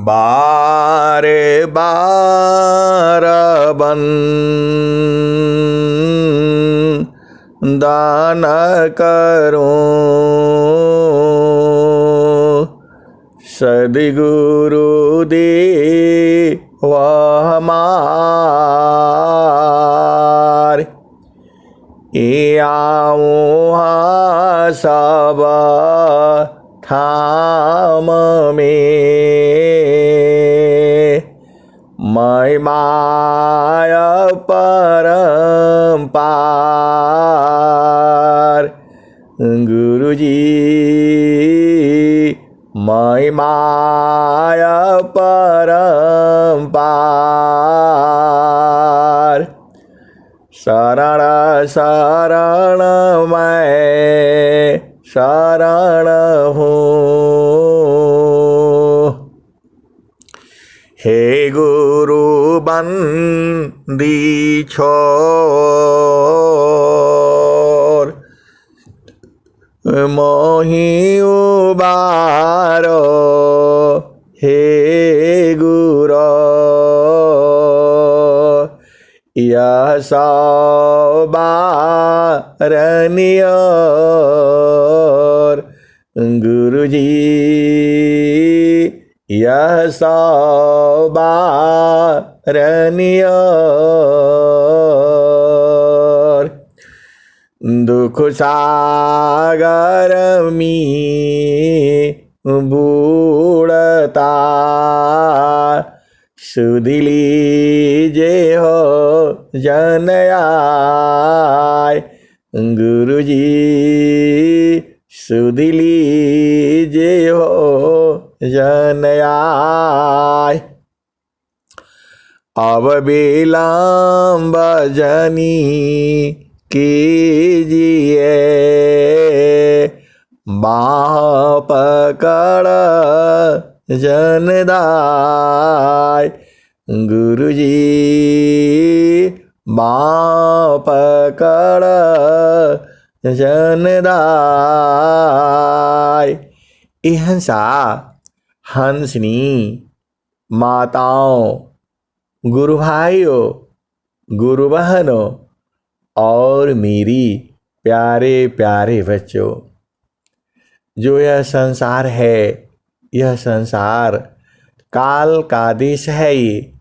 बारे बार दान करूं सद्गुरु दे वह हमार आऊँ सब थाम में मैं माया परम्पार गुरुजी मैं माया परम्पार शरण शरण मैं शरण हूँ हे गुरु बंदी छोर मोहि उबारो हे गुरु यह सौबारनियर गुरुजी यह सौबारनियर दुख सागर में बूढ़ता सुधिली जे हो जनयाय गुरुजी सुधिली जे हो जनयाय अब विलम्ब जनी कीजिए बाह पकड़ जनदाय गुरुजी बाह पकड़ जनदाय हंसा हंसनी माताओं गुरु भाइयों गुरु बहनों और मेरी प्यारे प्यारे बच्चों जो यह संसार है यह संसार काल का देश है ये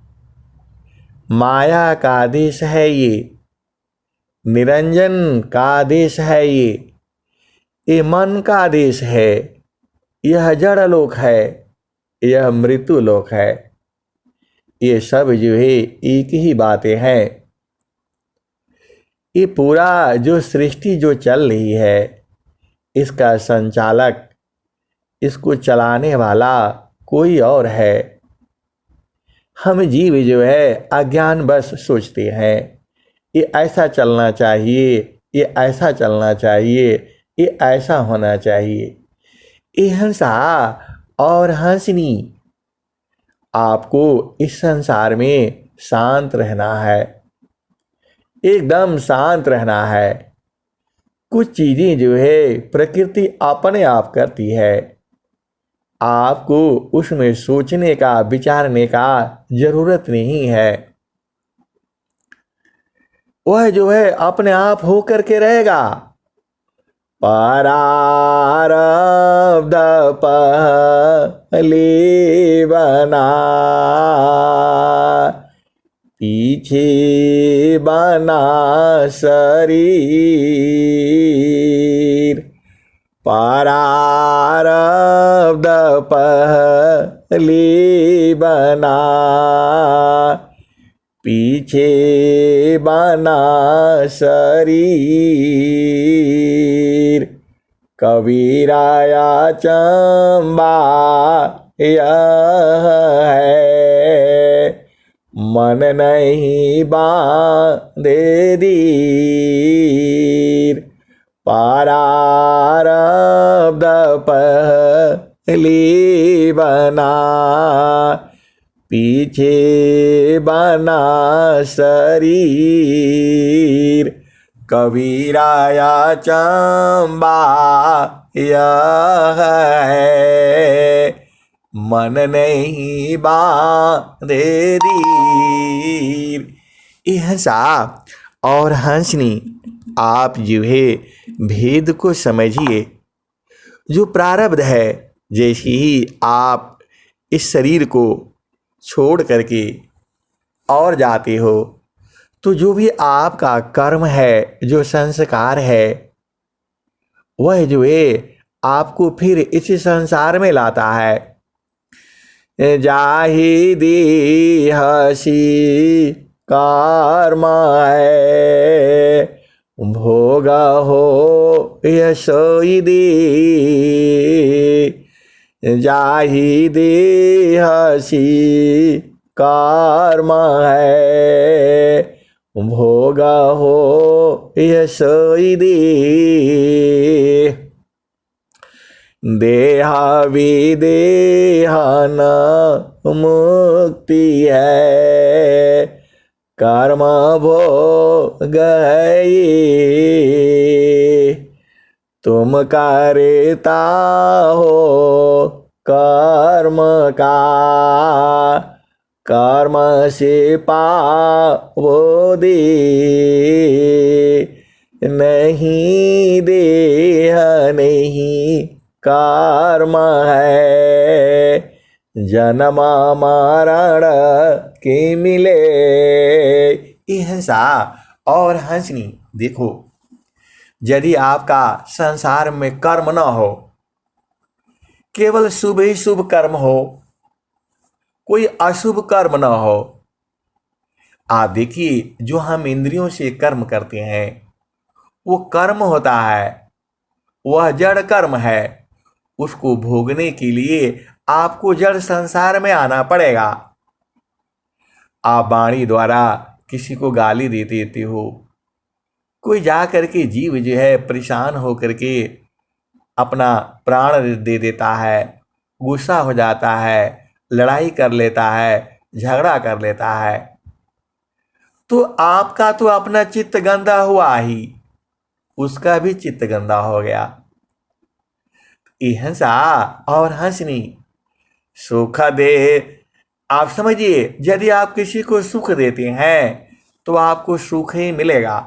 माया का देश है ये निरंजन का देश है ये मन का देश है यह जड़ लोक है यह मृत्यु लोक है ये सब जो है एक ही बातें हैं ये पूरा जो सृष्टि जो चल रही है इसका संचालक इसको चलाने वाला कोई और है हम जीव जो है अज्ञान बस सोचते हैं ये ऐसा चलना चाहिए ये ऐसा चलना चाहिए ये ऐसा होना चाहिए ये हंसा और हंसनी आपको इस संसार में शांत रहना है एकदम शांत रहना है कुछ चीज़ें जो है प्रकृति अपने आप करती है आपको उसमें सोचने का विचारने का जरूरत नहीं है वह जो है अपने आप हो करके रहेगा प्रारब्ध पहले बना पीछे बना शरीर प्रारब्ध पहले बना पीछे बना शरीर कबीराया चंबा यह है मन नहीं बांधे दीर प्रारब्ध पहले बना पीछे बना शरीर कबीराया चंबा यह है मन नहीं बांधे धीर। ये हंसा और हंसनी, आप जो है भेद को समझिए। जो प्रारब्ध है, जैसे ही आप इस शरीर को छोड़ करके और जाते हो, तो जो भी आपका कर्म है, जो संस्कार है, वह जो है आपको फिर इस संसार में लाता है। जाहि दी हसी कर्म है, भोग हो यशोई दी। जाहि दे हसी कर्म है, भोग हो यशोई दी। देह विदेह न मुक्ति है, कर्म भोग है। तुम करता हो कर्म का, कर्म से पावो दे। नहीं देह नहीं कर्म है, जन्म मरण के मिले। ये हंसा और हंसनी, देखो यदि आपका संसार में कर्म न हो, केवल शुभ ही शुभ कर्म हो, कोई अशुभ कर्म न हो। आप देखिए, जो हम इंद्रियों से कर्म करते हैं वो कर्म होता है, वह जड़ कर्म है। उसको भोगने के लिए आपको जड़ संसार में आना पड़ेगा। आप वाणी द्वारा किसी को गाली दे देते हो, कोई जा करके जीव जो है परेशान हो करके अपना प्राण दे देता है, गुस्सा हो जाता है, लड़ाई कर लेता है, झगड़ा कर लेता है, तो आपका तो अपना चित्त गंदा हुआ ही, उसका भी चित्त गंदा हो गया। हंसा और हंसनी, सुख दे। आप समझिए, यदि आप किसी को सुख देते हैं तो आपको सुख ही मिलेगा,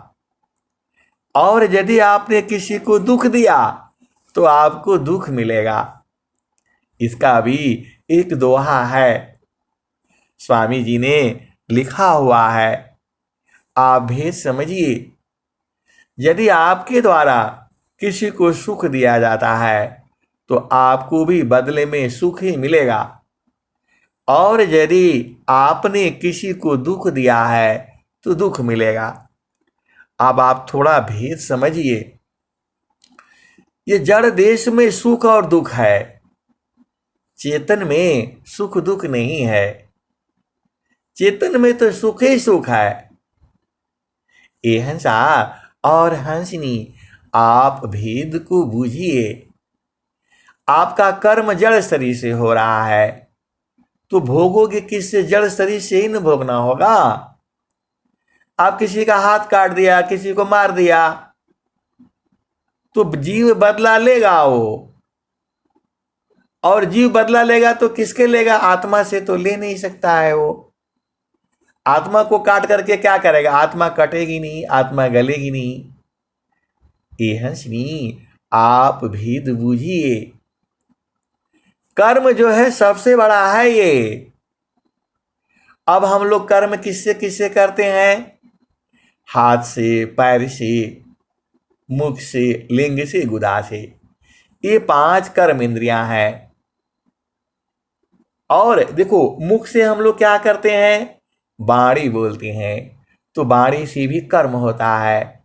और यदि आपने किसी को दुख दिया तो आपको दुख मिलेगा। इसका भी एक दोहा है, स्वामी जी ने लिखा हुआ है, आप भी समझिए। यदि आपके द्वारा किसी को सुख दिया जाता है तो आपको भी बदले में सुख ही मिलेगा, और यदि आपने किसी को दुख दिया है तो दुख मिलेगा। अब आप थोड़ा भेद समझिए। ये जड़ देश में सुख और दुख है, चेतन में सुख दुख नहीं है। चेतन में तो सुख ही सुख है। ये हंसा और हंसनी, आप भेद को बूझिए। आपका कर्म जड़ शरीर से हो रहा है, तो भोगोगे किससे? जड़ शरीर से ही न भोगना होगा। आप किसी का हाथ काट दिया, किसी को मार दिया, तो जीव बदला लेगा वो, और जीव बदला लेगा तो किसके लेगा? आत्मा से तो ले नहीं सकता है वो। आत्मा को काट करके क्या करेगा? आत्मा कटेगी नहीं, आत्मा गलेगी नहीं। ये हंसनी, आप भेद बूझिए। कर्म जो है सबसे बड़ा है ये। अब हम लोग कर्म किससे किससे करते हैं? हाथ से, पैर से, मुख से, लिंग से, गुदा से। ये 5 कर्म इंद्रियां हैं। और देखो, मुख से हम लोग क्या करते हैं? वाणी बोलते हैं, तो वाणी से भी कर्म होता है।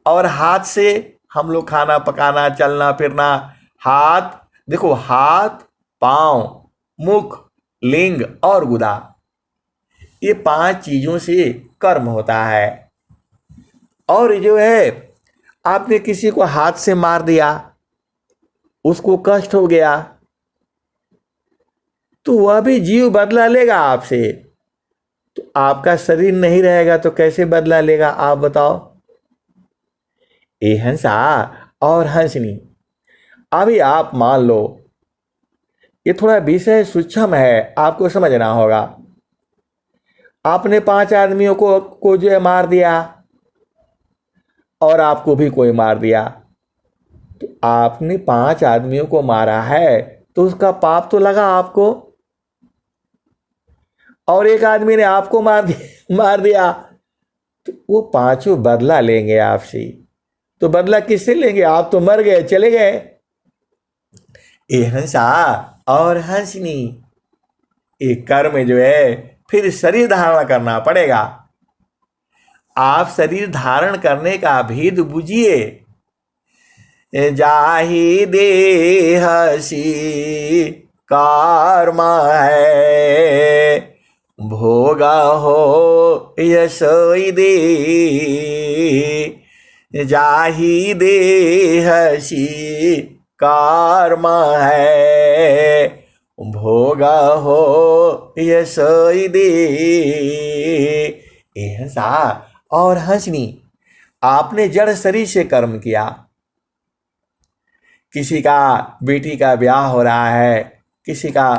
और हाथ से हम लोग खाना पकाना, चलना फिरना। हाथ, देखो, हाथ, पांव, मुख, लिंग और गुदा, ये 5 चीजों से कर्म होता है। और जो है, आपने किसी को हाथ से मार दिया, उसको कष्ट हो गया, तो वह भी जीव बदला लेगा आपसे। तो आपका शरीर नहीं रहेगा तो कैसे बदला लेगा, आप बताओ। ये हंसा और हंसनी, अभी आप मान लो ये थोड़ा विषय सूक्ष्म है, आपको समझना होगा। आपने 5 आदमियों को जो है मार दिया और आपको भी कोई मार दिया, तो आपने 5 आदमियों को मारा है तो उसका पाप तो लगा आपको, और एक आदमी ने आपको मार दिया तो वो पांचों बदला लेंगे आपसे। तो बदला किससे लेंगे? आप तो मर गए, चले गए। ये हंसा और हंसनी, ये कर्म जो है फिर शरीर धारण करना पड़ेगा। आप शरीर धारण करने का भेद बुझिए। जाहि देहसी कर्म है, भोगा हो यशोई दे। जाहि देहसी कर्म है, भोगा हो यशोई दे। हंसा और हंसनी, आपने जड़ शरीर से कर्म किया। किसी का बेटी का ब्याह हो रहा है, किसी का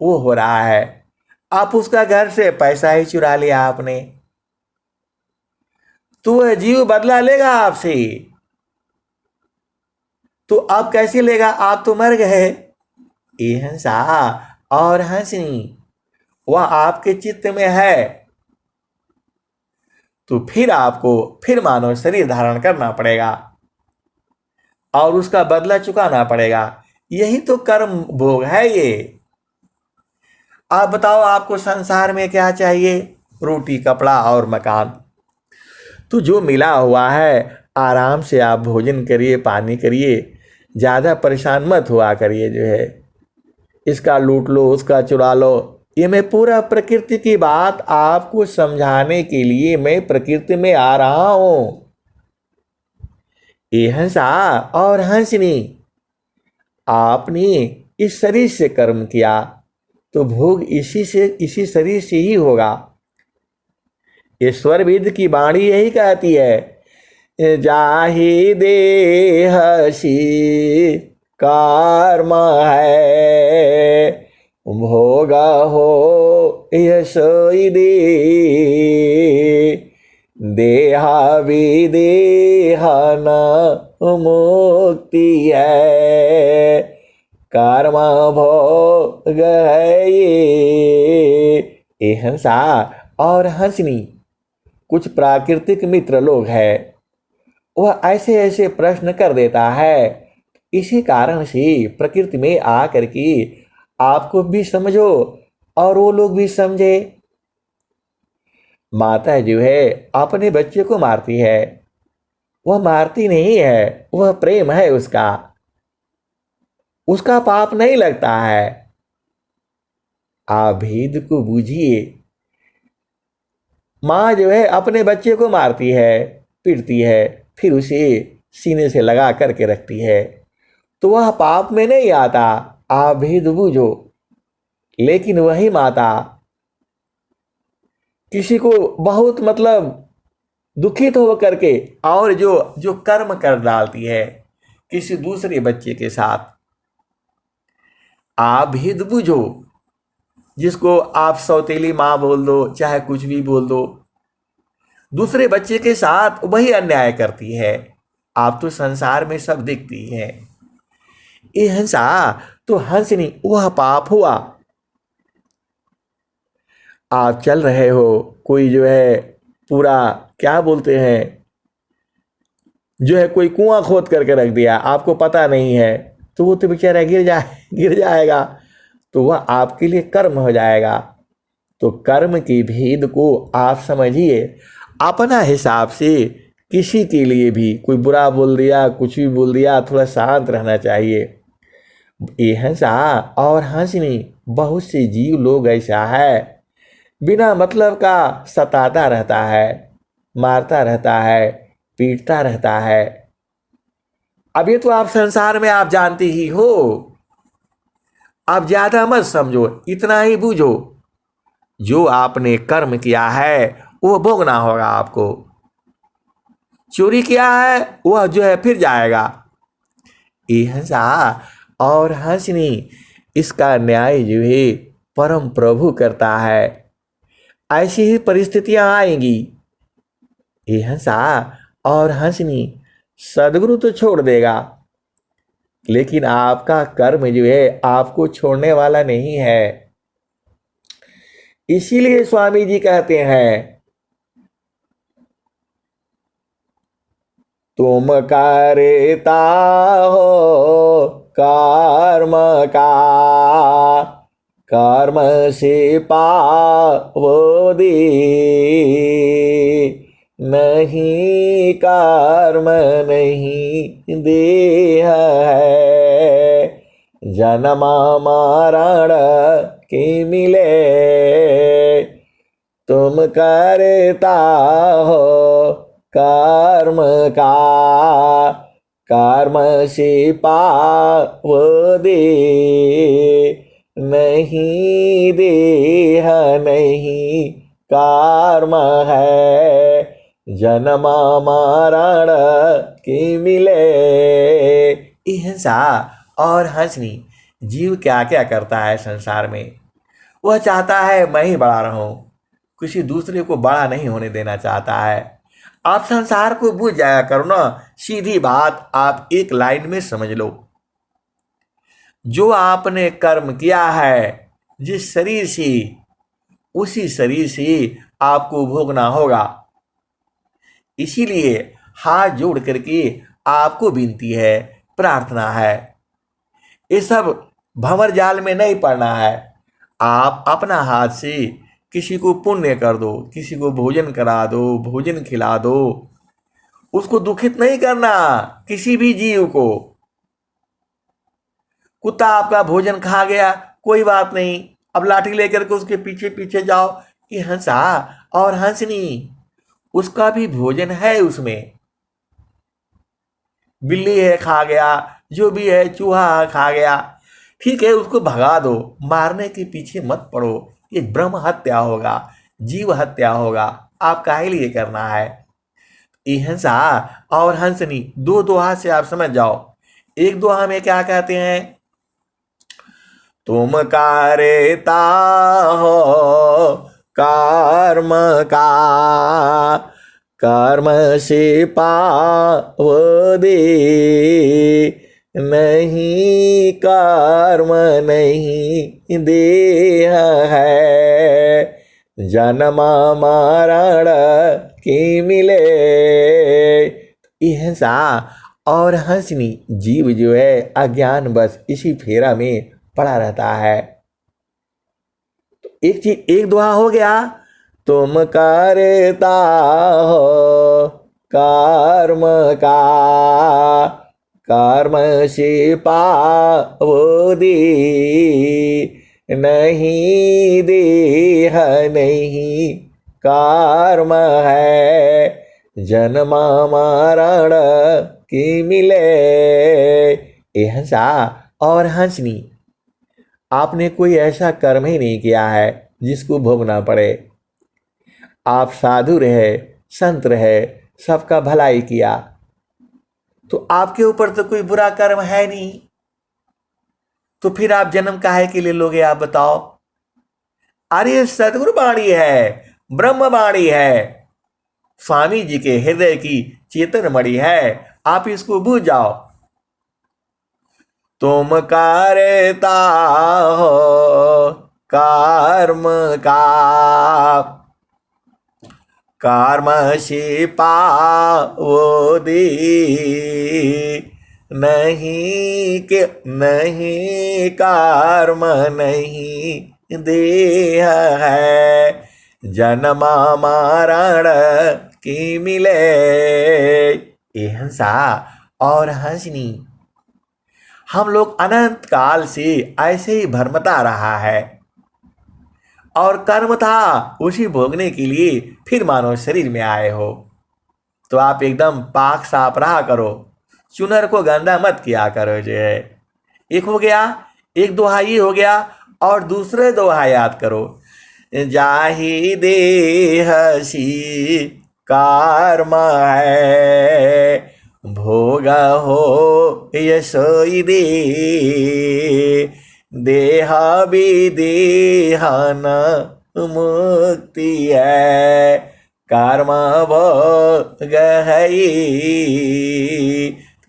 वो हो रहा है, आप उसका घर से पैसा ही चुरा लिया आपने, तो वह जीव बदला लेगा आपसे। तो आप कैसे लेगा? आप तो मर गए। ये हंसा और हंसनी, वह आपके चित्त में है, तो फिर आपको फिर मानव शरीर धारण करना पड़ेगा और उसका बदला चुकाना पड़ेगा। यही तो कर्म भोग है ये। आप बताओ, आपको संसार में क्या चाहिए? रोटी, कपड़ा और मकान। तो जो मिला हुआ है आराम से आप भोजन करिए, पानी करिए, ज़्यादा परेशान मत हुआ करिए। जो है इसका लूट लो, उसका चुरा लो, ये मैं पूरा प्रकृति की बात आपको समझाने के लिए मैं प्रकृति में आ रहा हूं। ये हंसा और हंसनी, आपने इस शरीर से कर्म किया तो भोग इसी शरीर से ही होगा। ईश्वर वेद की वाणी यही कहती है, जाहि देहसी कर्म है, भोगा हो यशोई दे। देहा विदेहा न मुक्ति है, कर्म भोग है ये। हंसा और हंसनी, कुछ प्राकृतिक मित्र लोग हैं, वह ऐसे ऐसे प्रश्न कर देता है। इसी कारण से प्रकृति में आकर के आपको भी समझो और वो लोग भी समझे। माता जो है अपने बच्चे को मारती है, वह मारती नहीं है, वह प्रेम है उसका, उसका पाप नहीं लगता है। आप भेद को बूझिए। माँ जो है अपने बच्चे को मारती है, पीटती है, फिर उसे सीने से लगा करके रखती है, तो वह पाप में नहीं आता। आप भेद बूझो। लेकिन वही माता किसी को बहुत दुखित हो करके और जो जो कर्म कर डालती है किसी दूसरे बच्चे के साथ, आप भेद बूझो। जिसको आप सौतेली माँ बोल दो, चाहे कुछ भी बोल दो, दूसरे बच्चे के साथ वही अन्याय करती है। आप तो संसार में सब दिखती है। ये हंसा तो हंसनी, वह पाप हुआ। आप चल रहे हो, कोई जो है पूरा क्या बोलते हैं, जो है कोई कुआं खोद करके रख दिया, आपको पता नहीं है, तो वो तो बेचारा गिर जाएगा, तो वह आपके लिए कर्म हो जाएगा। तो कर्म के भेद को आप समझिए। अपना हिसाब से किसी के लिए भी कोई बुरा बोल दिया, कुछ भी बोल दिया, थोड़ा शांत रहना चाहिए। ये हंसा और हंसनी, बहुत से जीव लोग ऐसा है बिना मतलब का सताता रहता है, मारता रहता है, पीटता रहता है। अब ये तो आप संसार में आप जानते ही हो। आप ज्यादा मत समझो, इतना ही बूझो, जो आपने कर्म किया है वो भोगना होगा आपको। चोरी किया है वह जो है फिर जाएगा। ये हंसा और हंसनी, इसका न्याय जो है परम प्रभु करता है। ऐसी ही परिस्थितियां आएंगी। ये हंसा और हंसनी सदगुरु तो छोड़ देगा, लेकिन आपका कर्म जो है आपको छोड़ने वाला नहीं है। इसीलिए स्वामी जी कहते हैं, तुम करता हो कर्म का, कर्म से पावोदे, नहीं कर्म नहीं देह है, जन्मा मरण के मिले। तुम करता हो कर्म का, कर्म से पावोदे, नहीं देह नहीं कर्म है, जन्म मरण की मिले। हिंसा और हंसनी जीव क्या क्या करता है संसार में। वह चाहता है मैं ही बड़ा रहूं, किसी दूसरे को बड़ा नहीं होने देना चाहता है। आप संसार को भूल जाया करो ना। सीधी बात आप एक लाइन में समझ लो, जो आपने कर्म किया है जिस शरीर से, उसी शरीर से आपको भोगना होगा। इसीलिए हाथ जोड़ करके आपको विनती है, प्रार्थना है, ये सब भंवर जाल में नहीं पड़ना है। आप अपना हाथ से किसी को पुण्य कर दो, किसी को भोजन करा दो, भोजन खिला दो। उसको दुखित नहीं करना, किसी भी जीव को। कुत्ता आपका भोजन खा गया, कोई बात नहीं, अब लाठी लेकर के उसके पीछे पीछे जाओ। ये हंसा और हंसनी, उसका भी भोजन है उसमें। बिल्ली है खा गया, जो भी है, चूहा खा गया, ठीक है, उसको भगा दो, मारने के पीछे मत पड़ो। ये ब्रह्म हत्या होगा, जीव हत्या होगा। आप काहे लिए करना है। ये हंसा और हंसनी दो दोहा से आप समझ जाओ। एक दोहा में क्या कहते हैं, तुम करता हो कर्म का, कर्म से पावोदे, नहीं कर्म नहीं देह है, जन्म मरण की मिले। हिंसा और हंसनी जीव जो है अज्ञान बस इसी फेरा में पड़ा रहता है। तो एक चीज, एक दुआ हो गया, तुम करता हो कर्म का, कर्म से पावोदे, नहीं देह नहीं कर्म है, जन्म मरण की मिले। ये हंसा और हंसनी, आपने कोई ऐसा कर्म ही नहीं किया है जिसको भोगना पड़े। आप साधु रहे, संत रहे, सबका भलाई किया, तो आपके ऊपर तो कोई बुरा कर्म है नहीं, तो फिर आप जन्म काहे के लिए लोगे आप बताओ। अरे सतगुरु वाणी है, ब्रह्म वाणी है, स्वामी जी के हृदय की चेतन मणि है, आप इसको बूझ जाओ। तुम करता हो कर्म का, कर्म से पावोदे, नहीं के नहीं कर्म नहीं देह है, जन्म मरण की मिले। ये हंसा और हंसनी, हम लोग अनंत काल से ऐसे ही भ्रमता रहा है, और कर्म था उसी भोगने के लिए फिर मानो शरीर में आए हो। तो आप एकदम पाक साफ रहा करो, चुनर को गंदा मत किया करो। जो है एक हो गया, एक दोहा ये हो गया, और दूसरे दोहा याद करो, जाहि देह सी कर्म है, भोग हो यशोई दे, देहा विदेहन मुक्ति है, कर्म भोग है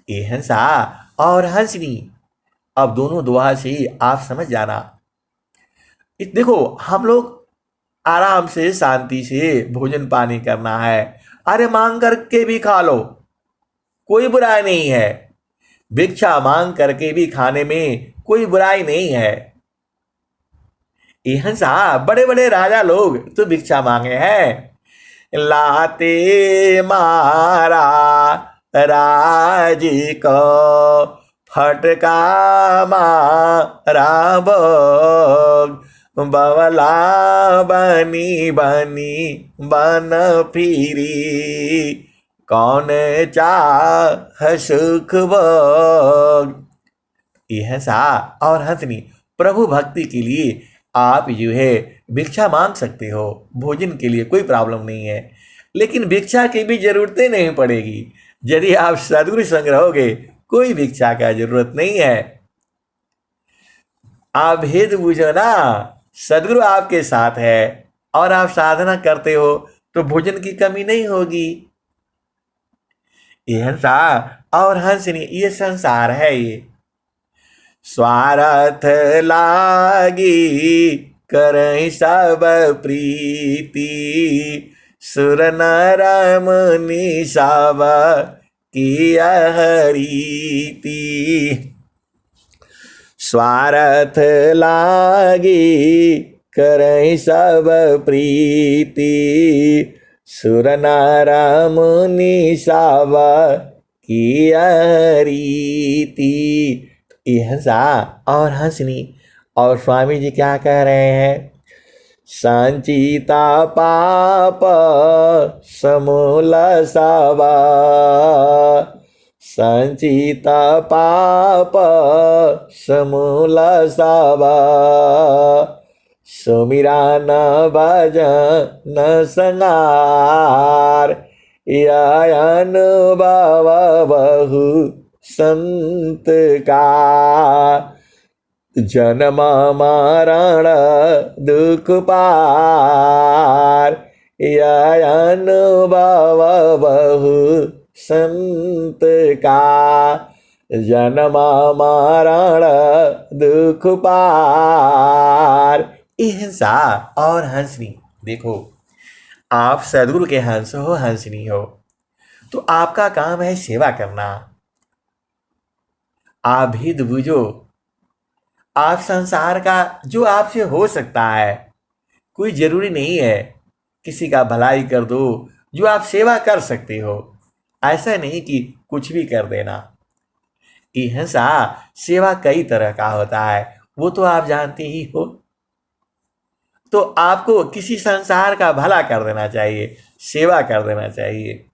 ये हंसा और हंसनी। अब दोनों दुआ से ही आप समझ जाना। देखो हम लोग आराम से शांति से भोजन पानी करना है। अरे मांग करके भी खा लो, कोई बुराई नहीं है। भिक्षा मांग करके भी खाने में कोई बुराई नहीं है। हंसा बड़े बड़े राजा लोग तो भिक्षा मांगे हैं। लाते मारा राज को फटका मारा भोग, बवला बनी बनी बन फिरी, कौन चाह सुख भोग। हंसा और हंसनी प्रभु भक्ति के लिए आप जो है भिक्षा मांग सकते हो, भोजन के लिए कोई प्रॉब्लम नहीं है। लेकिन भिक्षा की भी जरूरतें नहीं पड़ेगी। यदि आप सदगुरु संग रहोगे कोई भिक्षा का जरूरत नहीं है। आप भेद बूझो ना, सदगुरु आपके साथ है और आप साधना करते हो तो भोजन की कमी नहीं होगी। ये हंसा और हंसनी ये संसार है। ये स्वार्थ लागी करई सब प्रीति, सुर नर मुनि सब किया हरीति। स्वार्थ लागी करई सब प्रीति, सुर नर मुनि सब किया हरीति। हंसा और हंसनी। और स्वामी जी क्या कह रहे हैं? संचिता पाप समूल सावा, संचिता पाप समूल सावा, सुमिरा न भजन संगार, यह अनुभव बहु संत का, जन्म मरण दुख पार, यह अनुभव बहु संत का, जन्म मरण दुख पार। हंसा और हंसनी। देखो आप सदगुरु के हंस हो, हंसनी हो, तो आपका काम है सेवा करना। आप भेद बूझो, आप संसार का जो आपसे हो सकता है, कोई जरूरी नहीं है किसी का भलाई कर दो, जो आप सेवा कर सकते हो, ऐसा नहीं कि कुछ भी कर देना। हंसा सेवा कई तरह का होता है, वो तो आप जानते ही हो। तो आपको किसी संसार का भला कर देना चाहिए, सेवा कर देना चाहिए।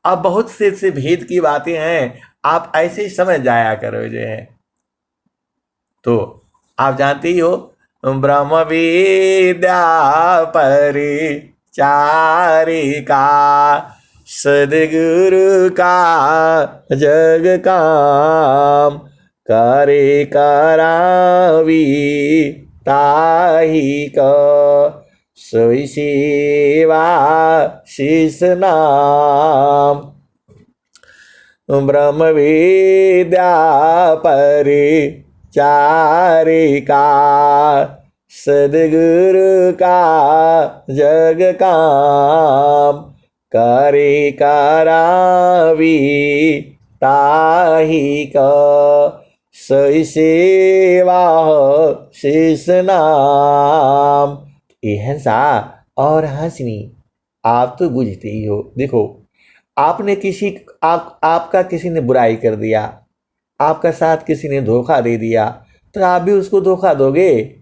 अब बहुत से भेद की बातें हैं, आप ऐसे ही समझ जाया करो जो है। तो आप जानते ही हो ब्रह्म विद्या परिचारिका, सदगुरु का जग काम, करे करावी ताही को, सोई सेवा शीस नाम। ब्रह्म विद्या परिचारिका, सदगुरु का जग काम, करे करावी ताही को, सोई सेवा शीस नाम। हंसा और हंसनी। आप तो बुझते ही हो। देखो आपने आपका किसी ने बुराई कर दिया, आपका साथ किसी ने धोखा दे दिया, तो आप भी उसको धोखा दोगे?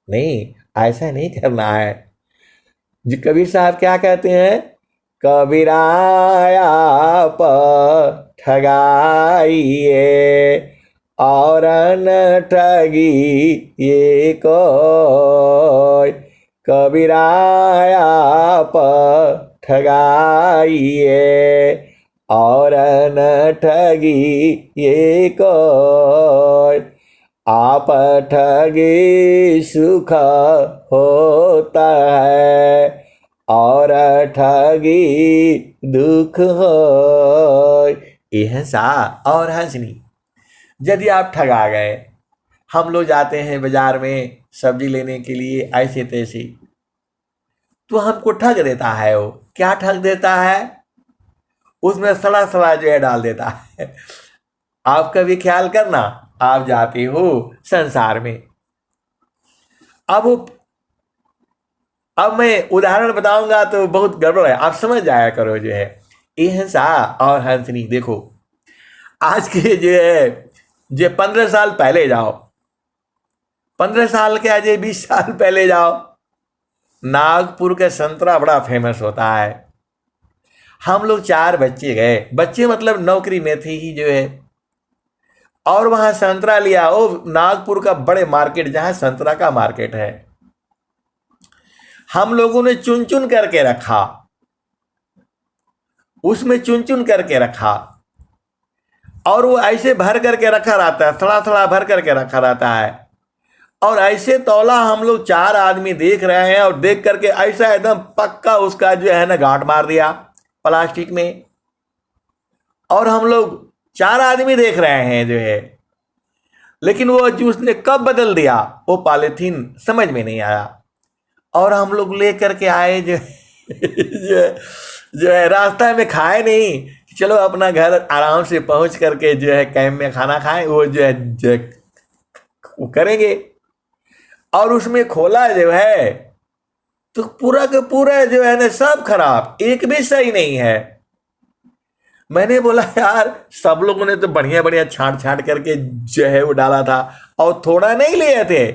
नहीं, ऐसा नहीं करना है। जी कबीर साहब क्या कहते हैं? कबीराया पर ठगाइए और न ठगी ये कोई, कबीराया पर ठगाइए और न ठगी ये कोई, आप ठगी सुख होता है और ठगी दुख हो। हिंसा और हंसनी। यदि आप ठगा गए, हम लोग जाते हैं बाजार में सब्जी लेने के लिए ऐसे तैसे, तो हमको ठग देता है। वो क्या ठग देता है? उसमें सड़ा सड़ा जो है डाल देता है। आप कभी ख्याल करना, आप जाते हो संसार में, अब अब मैं उदाहरण बताऊंगा तो बहुत गड़बड़ है, आप समझ जाया करो जो है। हिंसा और हंसनी। देखो आज के जो है, जो 15 साल पहले जाओ, 15 साल के आज 20 साल पहले जाओ, नागपुर का संतरा बड़ा फेमस होता है। हम लोग 4 बच्चे गए, बच्चे मतलब नौकरी में थे ही जो है, और वहां संतरा लिया। वो नागपुर का बड़े मार्केट, जहां संतरा का मार्केट है, हम लोगों ने चुन चुन करके रखा, उसमें चुन चुन करके रखा, और वो ऐसे भर करके रखा रहता है, थोड़ा थोड़ा भर करके रखा रहता है। और ऐसे तौला हम लोग 4 आदमी देख रहे हैं, और देख करके ऐसा एकदम पक्का उसका जो है ना गांठ मार दिया प्लास्टिक में। और हम लोग 4 आदमी देख रहे हैं जो है, लेकिन वो जूस ने कब बदल दिया वो पॉलिथीन समझ में नहीं आया। और हम लोग ले करके आए जो जो है रास्ता में खाए नहीं, चलो अपना घर आराम से पहुंच करके जो है कैंप में खाना खाएं, वो जो है वो करेंगे। और उसमें खोला जो है तो पूरा का पूरा जो है ना सब खराब, एक भी सही नहीं है। मैंने बोला यार, सब लोगों ने तो बढ़िया बढ़िया छांट छांट करके जो है वो डाला था, और थोड़ा नहीं लिए थे,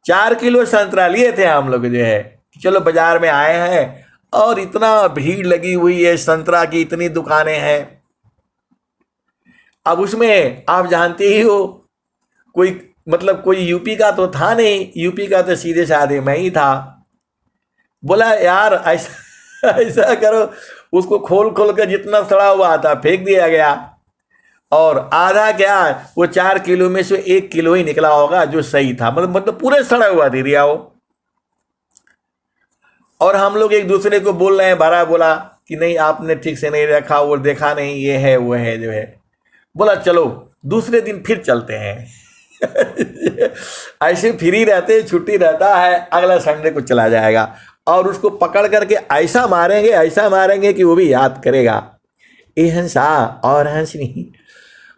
4 किलो संतरा लिए थे हम लोग जो है। चलो बाजार में आए हैं, और इतना भीड़ लगी हुई है, संतरा की इतनी दुकानें हैं। अब उसमें आप जानते ही हो, कोई मतलब कोई यूपी का तो था नहीं, यूपी का तो सीधे साधे मैं ही था। बोला यार ऐसा ऐसा करो, उसको खोल खोल कर जितना सड़ा हुआ था फेंक दिया गया, और आधा क्या, वो 4 किलो में से 1 किलो ही निकला होगा जो सही था, मतलब पूरे सड़ा हुआ दे दिया वो। और हम लोग एक दूसरे को बोल रहे हैं, भरा बोला कि नहीं आपने ठीक से नहीं रखा, वो देखा नहीं, ये है वो है जो है। बोला चलो दूसरे दिन फिर चलते हैं। ऐसे फ्री रहते, छुट्टी रहता है, अगला संडे को चला जाएगा, और उसको पकड़ करके ऐसा मारेंगे कि वो भी याद करेगा। हिंसा और हंसनी।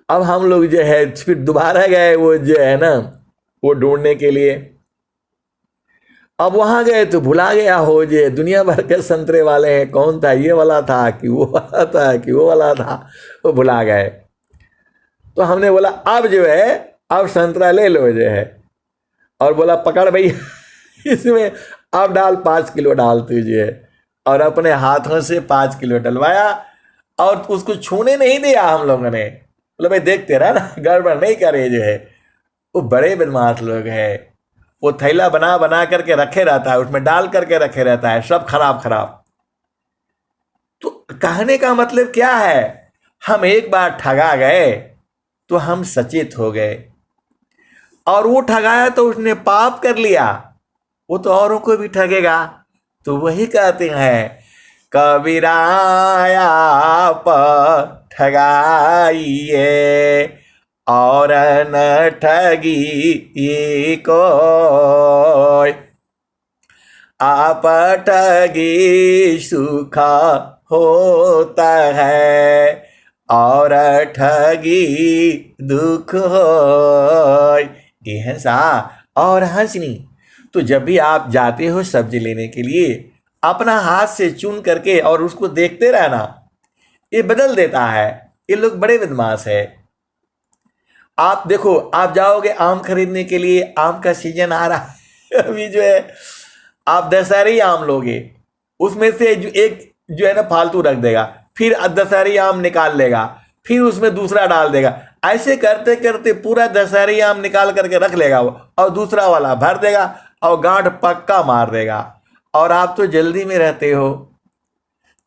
अब हम लोग जो है फिर दोबारा गए वो जो है ना वो ढूंढने के लिए। अब वहां गए तो भुला गया हो, जो दुनिया भर के संतरे वाले हैं, कौन था, ये वाला था कि वो वाला था कि वो वाला था, वो भुला गए। तो हमने बोला अब जो है अब संतरा ले लो जो है, और बोला पकड़ भाई इसमें अब डाल 5 किलो डाल तुझे, और अपने हाथों से 5 किलो डलवाया, और उसको छूने नहीं दिया हम लोगों ने। बोले भाई देखते रहा ना, गड़बड़ नहीं करे जो है। वो बड़े बदमाश लोग हैं, वो थैला बना बना करके रखे रहता है, उसमें डाल करके रखे रहता है, सब खराब खराब। तो कहने का मतलब क्या है, हम एक बार ठगा गए तो हम सचेत हो गए, और वो ठगाया तो उसने पाप कर लिया, वो तो औरों को भी ठगेगा। तो वही कहते हैं कबीराया आप ठगाइए और न ठगी कोई, आप ठगी सुख होता है और ठगी दुख होय। हिंसा और हंसनी। तो जब भी आप जाते हो सब्जी लेने के लिए, अपना हाथ से चुन करके और उसको देखते रहना, ये बदल देता है। ये लोग बड़े बदमाश है। आप देखो, आप जाओगे आम खरीदने के लिए, आम का सीजन आ रहा है अभी जो है, आप दशहरी आम लोगे, उसमें से एक जो है ना फालतू रख देगा, फिर दशहरी आम निकाल लेगा, फिर उसमें दूसरा डाल देगा, ऐसे करते करते पूरा दशहरी आम निकाल करके रख लेगा वो, और दूसरा वाला भर देगा और गांठ पक्का मार देगा। और आप तो जल्दी में रहते हो।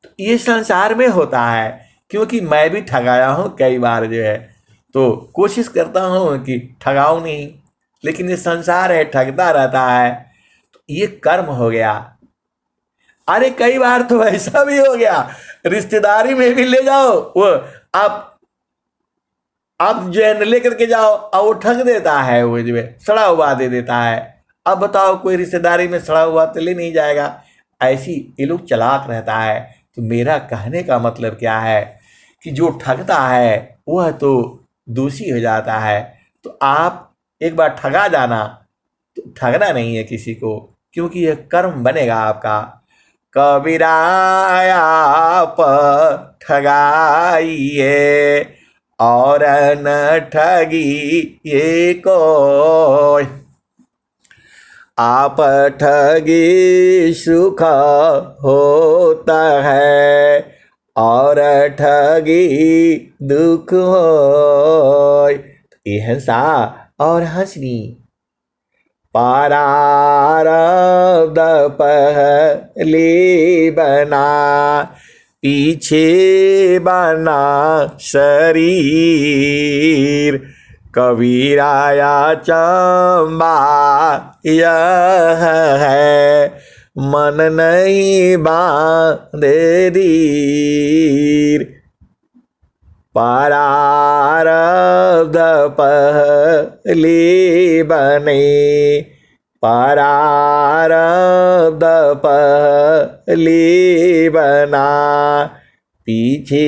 तो ये संसार में होता है, क्योंकि मैं भी ठगाया हूं कई बार जो है। तो कोशिश करता हूँ कि ठगाऊं नहीं, लेकिन ये संसार है, ठगता रहता है, तो ये कर्म हो गया। अरे कई बार तो ऐसा भी हो गया, रिश्तेदारी में भी ले जाओ, वो आप जो है न लेकर के जाओ और वो ठग देता है, वो जो है सड़ा हुआ दे देता है। अब बताओ कोई रिश्तेदारी में सड़ा हुआ तो ले नहीं जाएगा। ऐसी ये लोग चालाक रहता है। तो मेरा कहने का मतलब क्या है कि जो ठगता है वह तो दोषी हो जाता है। तो आप एक बार ठगा जाना, तो ठगना नहीं है किसी को, क्योंकि यह कर्म बनेगा आपका। कबीराया आप ठगाइए और न ठगी ये कोई, आप ठगी सुख होता है और ठगी दुख हो। हिंसा और हंसनी प्रारब्ध पहली बना, पीछे बना शरीर। कबीराया चंबा यह है, मन नहीं बांधे धीर। प्रारब्ध पहली बने, प्रारब्ध पहली बना, पीछे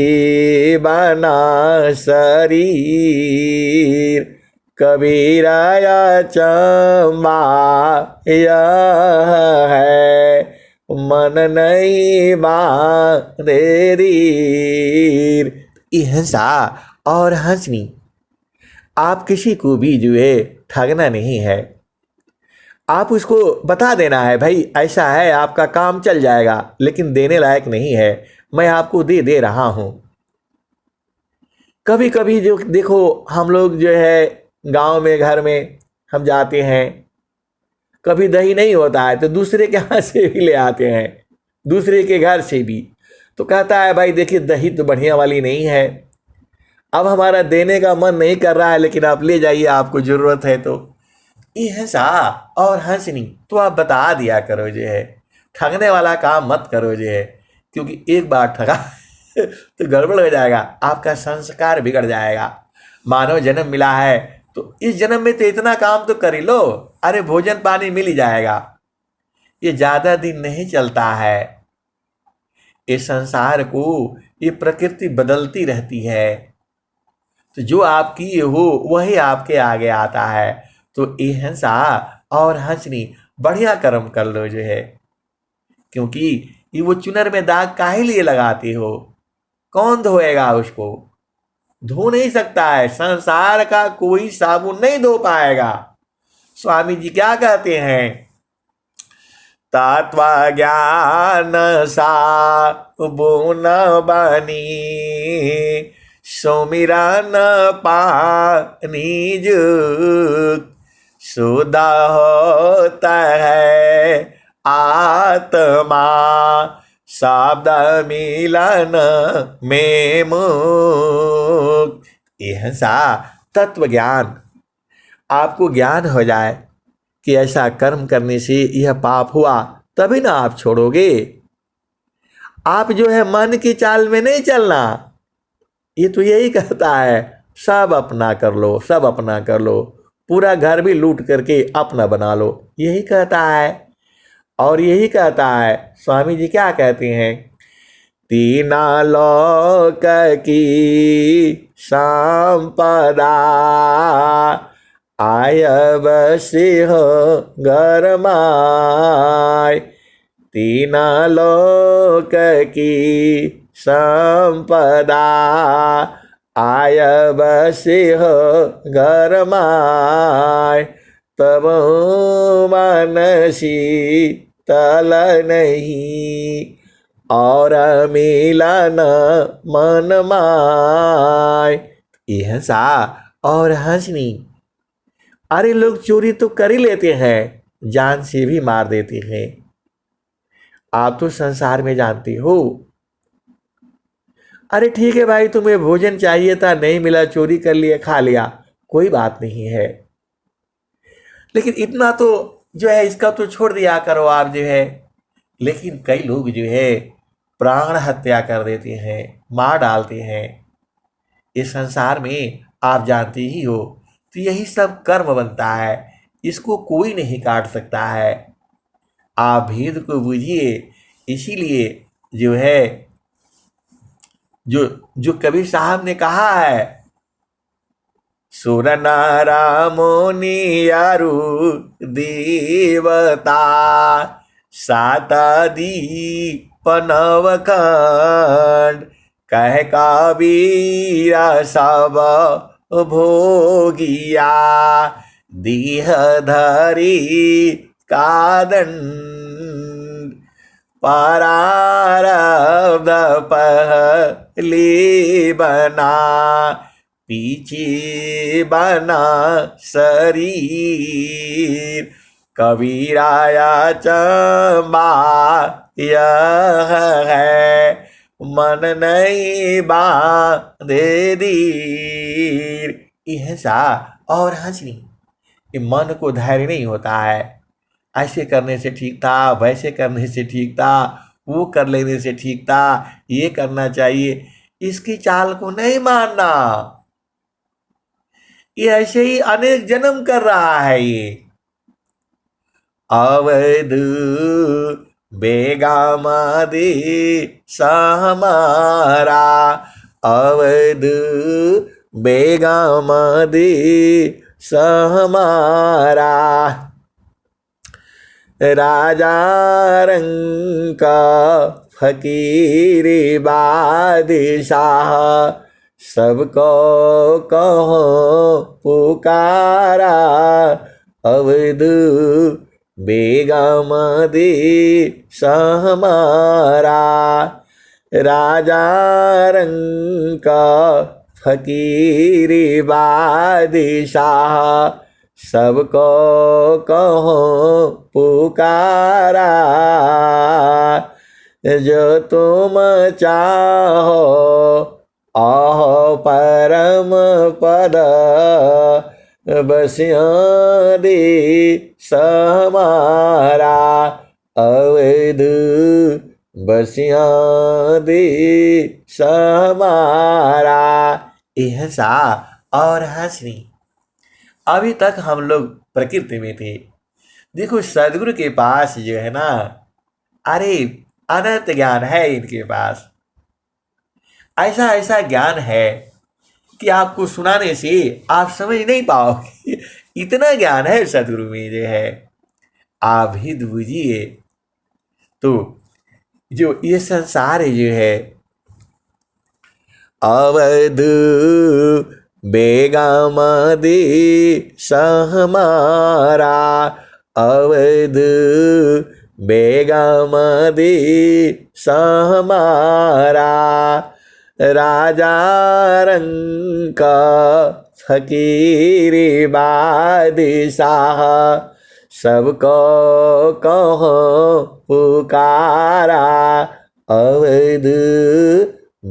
बना शरीर। कबीराया चंबा यह है, मन नहीं बांधे धीर। हिंसा और हंसनी, आप किसी को भी जो है ठगना नहीं है। आप उसको बता देना है भाई ऐसा है, आपका काम चल जाएगा, लेकिन देने लायक नहीं है, मैं आपको दे रहा हूं। कभी कभी जो देखो हम लोग जो है गांव में घर में हम जाते हैं, कभी दही नहीं होता है तो दूसरे के यहाँ से भी ले आते हैं, दूसरे के घर से भी। तो कहता है भाई देखिए दही तो बढ़िया वाली नहीं है, अब हमारा देने का मन नहीं कर रहा है, लेकिन आप ले जाइए, आपको ज़रूरत है। तो ये हिंसा और हंसनी तो आप बता दिया करो जो है, ठगने वाला काम मत करो जो है, क्योंकि एक बार ठगा तो गड़बड़ हो जाएगा, आपका संस्कार बिगड़ जाएगा। मानव जन्म मिला है तो इस जन्म में तो इतना काम तो कर ही लो, अरे भोजन पानी मिल ही जाएगा। ये ज़्यादा दिन नहीं चलता है, इस संसार को ये प्रकृति बदलती रहती है। तो जो आप किए हो वही आपके आगे आता है। तो ये हिंसा और हंसनी बढ़िया कर्म कर लो जो है, क्योंकि ये वो चुनर में दाग काहे लिए लगाते हो, कौन धोएगा उसको, धो नहीं सकता है, संसार का कोई साबुन नहीं धो पाएगा। स्वामी जी क्या कहते हैं, तत्व ज्ञान साबुन बनी, सुमिरन पानी जुग, शुद्ध होता है आत्मा, शब्द मिलन में मुक्त। हिंसा तत्व ज्ञान, आपको ज्ञान हो जाए कि ऐसा कर्म करने से यह पाप हुआ, तभी ना आप छोड़ोगे। आप जो है मन की चाल में नहीं चलना, ये तो यही कहता है सब अपना कर लो, सब अपना कर लो, पूरा घर भी लूट करके अपना बना लो, यही कहता है। और यही कहता है स्वामी जी क्या कहते हैं, तीना लोक की संपदा, आय सिंह घर माय। तीना लोक की संपदा, आय सिंह घर माय। तब मनसी तल नहीं, और मिलन मन माय। हिंसा और हंसनी, अरे लोग चोरी तो कर ही लेते हैं, जान से भी मार देते हैं। आप तो संसार में जानते हो अरे ठीक है भाई, तुम्हें भोजन चाहिए था, नहीं मिला, चोरी कर लिया, खा लिया, कोई बात नहीं है, लेकिन इतना तो जो है इसका तो छोड़ दिया करो आप जो है। लेकिन कई लोग जो है प्राण हत्या कर देते हैं, मार डालते हैं। इस संसार में आप जानते ही हो, तो यही सब कर्म बनता है, इसको कोई नहीं काट सकता है। आप भेद को बूझिए। इसीलिए जो है, जो जो कबीर साहब ने कहा है, सुर नारा मोनियारु देवता सातादी पनवखंड कह कबीरा सब भोगिया देह धरी कादंड परारब्ध पहले बना पीछे बना शरीर कबीराया चंबा यह है मन नहीं बांधे दीर। यह सा और हंसनी, ये मन को धैर्य नहीं होता है। ऐसे करने से ठीक था, वैसे करने से ठीक था, वो कर लेने से ठीक था, ये करना चाहिए, इसकी चाल को नहीं मानना। ये ऐसे ही अनेक जन्म कर रहा है। ये अवध बेगामादे सहमारा, अवध बेगामादे सहमारा, राजा रंका फकीर बादशाह सबको कहो पुकारा, अवध बेगम दे सहमारा, राजा रंका फकीर बादशाह सबको कहो पुकारा, जो तुम चाहो आहो परम पद बसिया दे समारा, अवध बसिया दे समारा। यह सा और हंसनी। अभी तक हम लोग प्रकृति में थे, देखो सदगुरु के पास जो है ना, अरे अनंत ज्ञान है इनके पास। ऐसा ऐसा ज्ञान है कि आपको सुनाने से आप समझ नहीं पाओगे, इतना ज्ञान है सदगुरु में जो है। आप ही बूझिए। तो जो ये संसार जो है, अवध बेगम दे सहमारा, अवध बेगम दे सहमारा, राजा रंका फकीर बादशाह सबको कहो पुकारा, अवध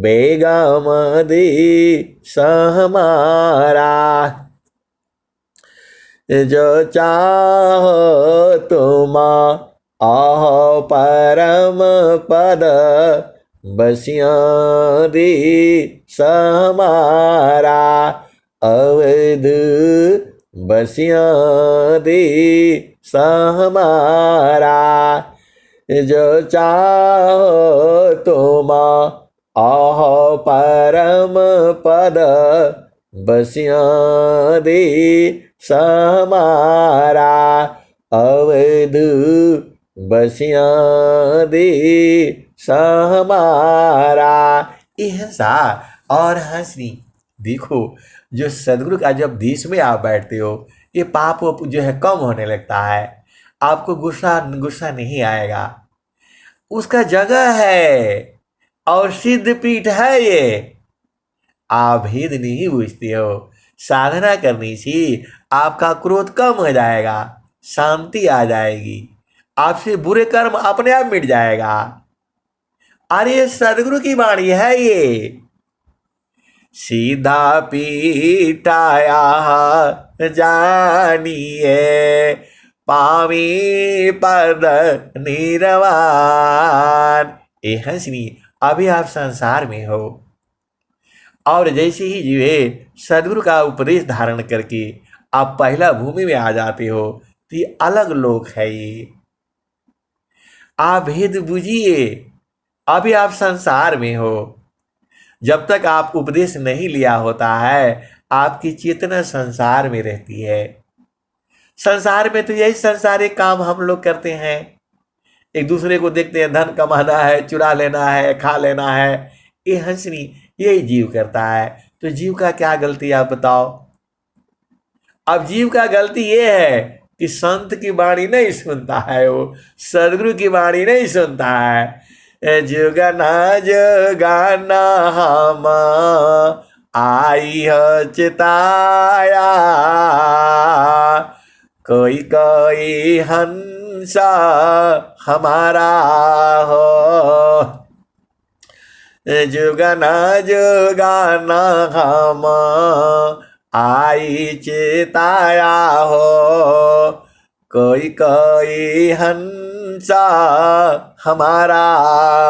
बेगम दे सहमारा, जो चाहो तुम आहो परम पद बसिया दे समारा, अवध बसिया दे समारा, जो चाहो तुम आहो परम पद बसिया दे समारा, अवध बसिया दे सहमारा। यह सा और हंसनी। देखो जो सदगुरु का जब देश में आप बैठते हो, ये पाप जो है कम होने लगता है, आपको गुस्सा गुस्सा नहीं आएगा। उसका जगह है और सिद्ध पीठ है ये। आप भेद नहीं बूझते हो। साधना करने से आपका क्रोध कम हो जाएगा, शांति आ जाएगी, आपसे बुरे कर्म अपने आप मिट जाएगा। अरे सदगुरु की वाणी है ये। सीधा पीठाया जानिए, पावी पद निर्वाण। ए हंसनी, अभी आप संसार में हो और जैसे ही जीवे सदगुरु का उपदेश धारण करके आप पहला भूमि में आ जाते हो तो ये अलग लोक है। ये आप भेद बुझिए, अभी आप संसार में हो। जब तक आप उपदेश नहीं लिया होता है आपकी चेतना संसार में रहती है। संसार में तो यही संसारिक काम हम लोग करते हैं, एक दूसरे को देखते हैं, धन कमाना है, चुरा लेना है, खा लेना है। ये हंसनी यही जीव करता है। तो जीव का क्या गलती आप बताओ। अब जीव का गलती ये है कि संत की वाणी नहीं सुनता है, वो सदगुरु की वाणी नहीं सुनता है। जुगना जुगाना हम आई हो चिताया, कोई कोई हंसा हमारा हो। जुगना जुगाना हम आई चिताया हो, कोई कोई हंसा हमारा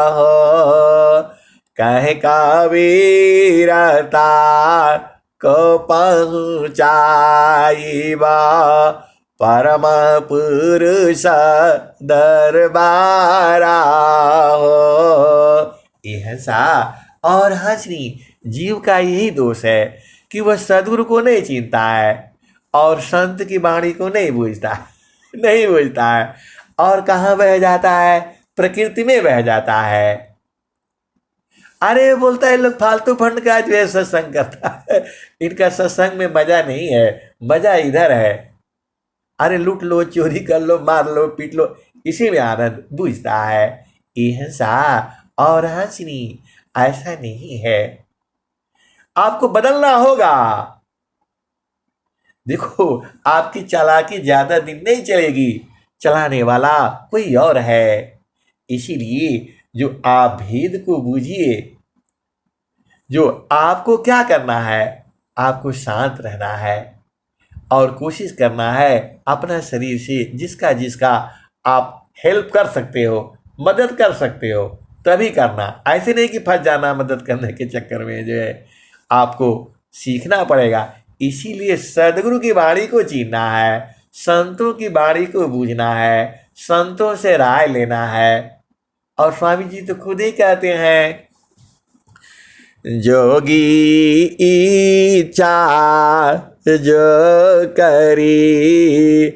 हो। कहे कबीरता को पहुँचाईबा, परम पुरुष दरबारा हो। ये हंसा और हंसनी जीव का यही दोष है कि वह सदगुरु को नहीं चिंता है और संत की वाणी को नहीं बूझता है और कहाँ बह जाता है, प्रकृति में बह जाता है। अरे बोलता है लोग फालतू फंड का जो है सत्संग करता है, इनका सत्संग में मजा नहीं है, मजा इधर है। अरे लूट लो, चोरी कर लो, मार लो, पीट लो, इसी में आनंद बूझता है। ये हंसा और हंसनी ऐसा नहीं है, आपको बदलना होगा। देखो आपकी चालाकी ज्यादा दिन नहीं चलेगी, चलाने वाला कोई और है। इसीलिए जो आप भेद को बूझिए। जो आपको क्या करना है, आपको शांत रहना है और कोशिश करना है अपना शरीर से जिसका जिसका आप हेल्प कर सकते हो, मदद कर सकते हो तभी करना। ऐसे नहीं कि फंस जाना मदद करने के चक्कर में, जो है आपको सीखना पड़ेगा। इसीलिए सदगुरु की वाणी को चीनना है, संतों की वाणी को बूझना है, संतों से राय लेना है। और स्वामी जी तो खुद ही कहते हैं, जोगी इच्छा जो करी,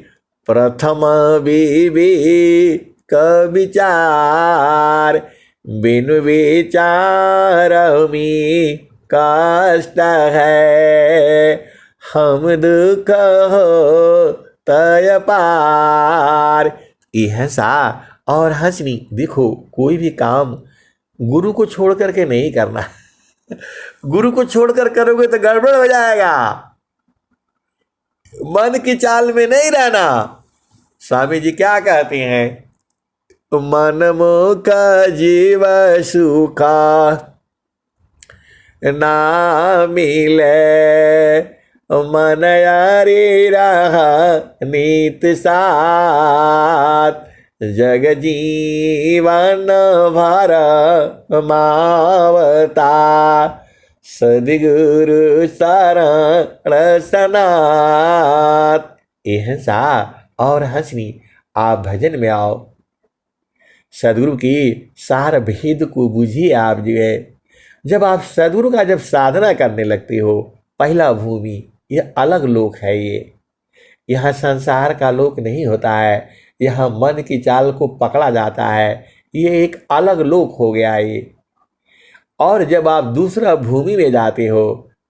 प्रथम विवेक विचार, बिनु विचार में कष्ट है, हम दुख हो तय पार। यह सा और हंसनी, देखो कोई भी काम गुरु को छोड़ करके नहीं करना। गुरु को छोड़कर करोगे तो गड़बड़ हो जाएगा, मन की चाल में नहीं रहना। स्वामी जी क्या कहते हैं, मन मुख जीव सुखा ना मिले, मन यारी रहा नीत साथ, जग जीवन भर मावता, सदगुरु शरण सनात। यह सा और हंसनी, आप भजन में आओ, सदगुरु की सार भेद को बूझिए। आप जो है जब आप सदगुरु का जब साधना करने लगते हो, पहला भूमि यह अलग लोक है। ये यहाँ संसार का लोक नहीं होता है, यहाँ मन की चाल को पकड़ा जाता है, ये एक अलग लोक हो गया ये। और जब आप दूसरा भूमि में जाते हो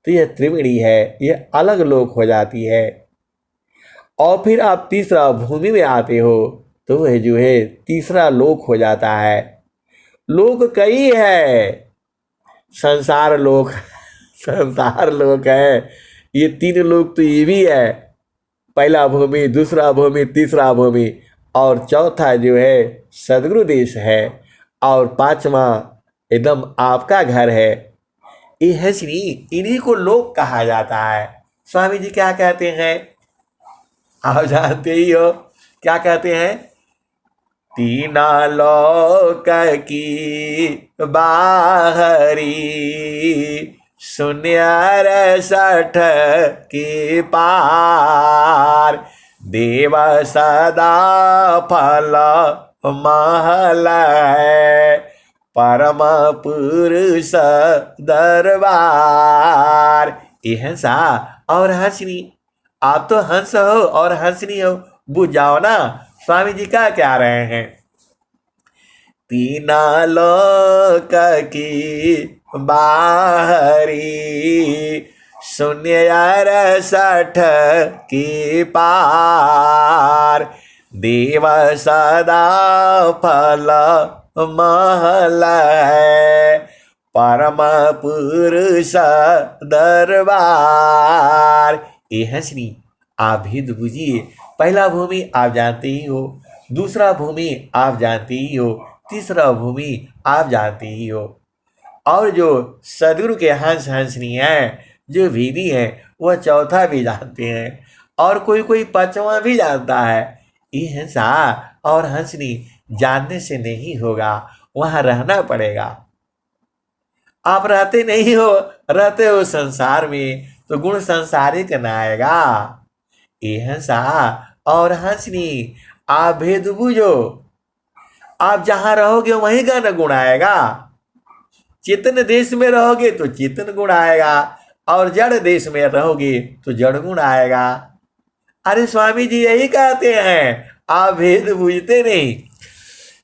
तो यह त्रिवेणी है, यह अलग लोक हो जाती है। और फिर आप तीसरा भूमि में आते हो तो वह जो है तीसरा लोक हो जाता है। लोक कई है, संसार लोक संसार लोक है, ये तीन लोक तो ये भी है, पहला भूमि, दूसरा भूमि, तीसरा भूमि, और चौथा जो है सदगुरु देश है, और पांचवा एकदम आपका घर है। ये है श्री, इन्हीं को लोक कहा जाता है। स्वामी जी क्या कहते हैं, आप जानते ही हो, क्या कहते हैं? तीना लोक की बाहरी, शून्य रसठ की पार, देव सदा फल महल है, परम पुरुष दरबार। ये हंसा और हंसनी, आप तो हंस हो और हंसनी हो, बुझ जाओ ना स्वामी जी क्या कह रहे हैं। तीना लोक की बाहरी, शून्य रसठ की पार, देव सदा फल महल है, परम पुरुष दरबार। ये हंसनी, आप भेद बुझिए। पहला भूमि आप जानते ही हो, दूसरा भूमि आप जानते ही हो, तीसरा भूमि आप जानते ही हो। और जो सदगुरु के हंस हंसनी है, जो भेदी है, वह चौथा भी जानते हैं, और कोई कोई पांचवा भी जानता है। ये हंसा और हंसनी जानने से नहीं होगा, वहां रहना पड़ेगा। आप रहते नहीं हो, रहते हो संसार में, तो गुण संसारिक न आएगा। ये हंसा और हंसनी, आप भेद बुझो। आप जहां रहोगे वहीं का न गुण आएगा। चेतन देश में रहोगे तो चेतन गुण आएगा, और जड़ देश में रहोगे तो जड़ गुण आएगा। अरे स्वामी जी यही कहते हैं, आप भेद बुझते नहीं।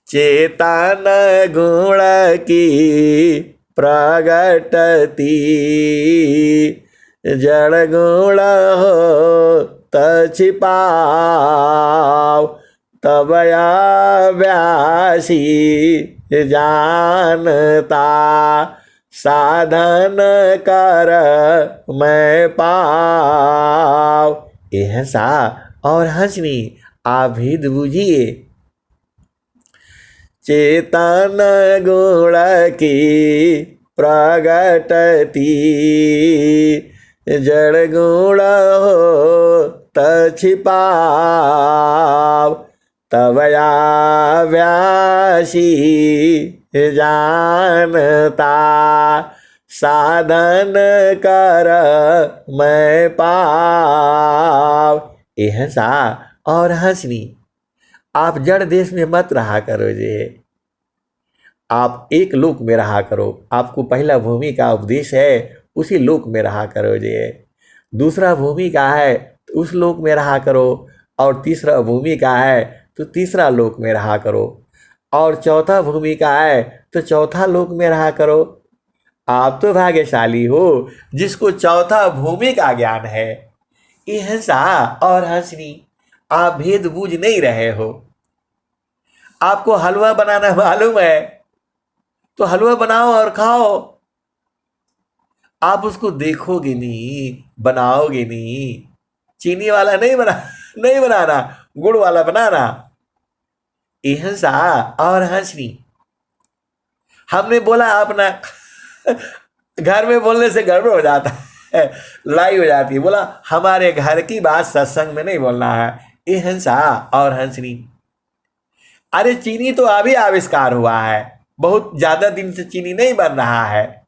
चेतन गुण की प्रगटती, जड़ गुण हो त छिपाव, तब व्यासी जानता, साधन कर मैं पाव। ये हंसा और हंसनी, आप भेद बुझिए। चेतन गुण की प्रगटती, जड़ गुण हो त छिपाव, तब व्यासी जानता, साधन कर मैं पाव। ये हंसा और हंसनी, आप जड़ देश में मत रहा करो जे, आप एक लोक में रहा करो। आपको पहला भूमि का उपदेश है, उसी लोक में रहा करो जे। दूसरा भूमि का है तो उस लोक में रहा करो, और तीसरा भूमि का है तो तीसरा लोक में रहा करो, और चौथा भूमि का है तो चौथा लोक में रहा करो। आप तो भाग्यशाली हो जिसको चौथा भूमि का ज्ञान है। ये हंसा और हंसनी, आप भेद बूझ नहीं रहे हो। आपको हलवा बनाना मालूम है तो हलवा बनाओ और खाओ। आप उसको देखोगे नहीं, बनाओगे नहीं। चीनी वाला नहीं बनाना, गुड़ वाला बनाना। ये हंसा और हंसनी, हमने अपना घर में बोलने से गड़बड़ हो जाता है, लड़ाई हो जाती है। बोला हमारे घर की बात सत्संग में नहीं बोलना है। ये हंसा और हंसनी, अरे चीनी तो अभी आविष्कार हुआ है, बहुत ज्यादा दिन से चीनी नहीं बन रहा है।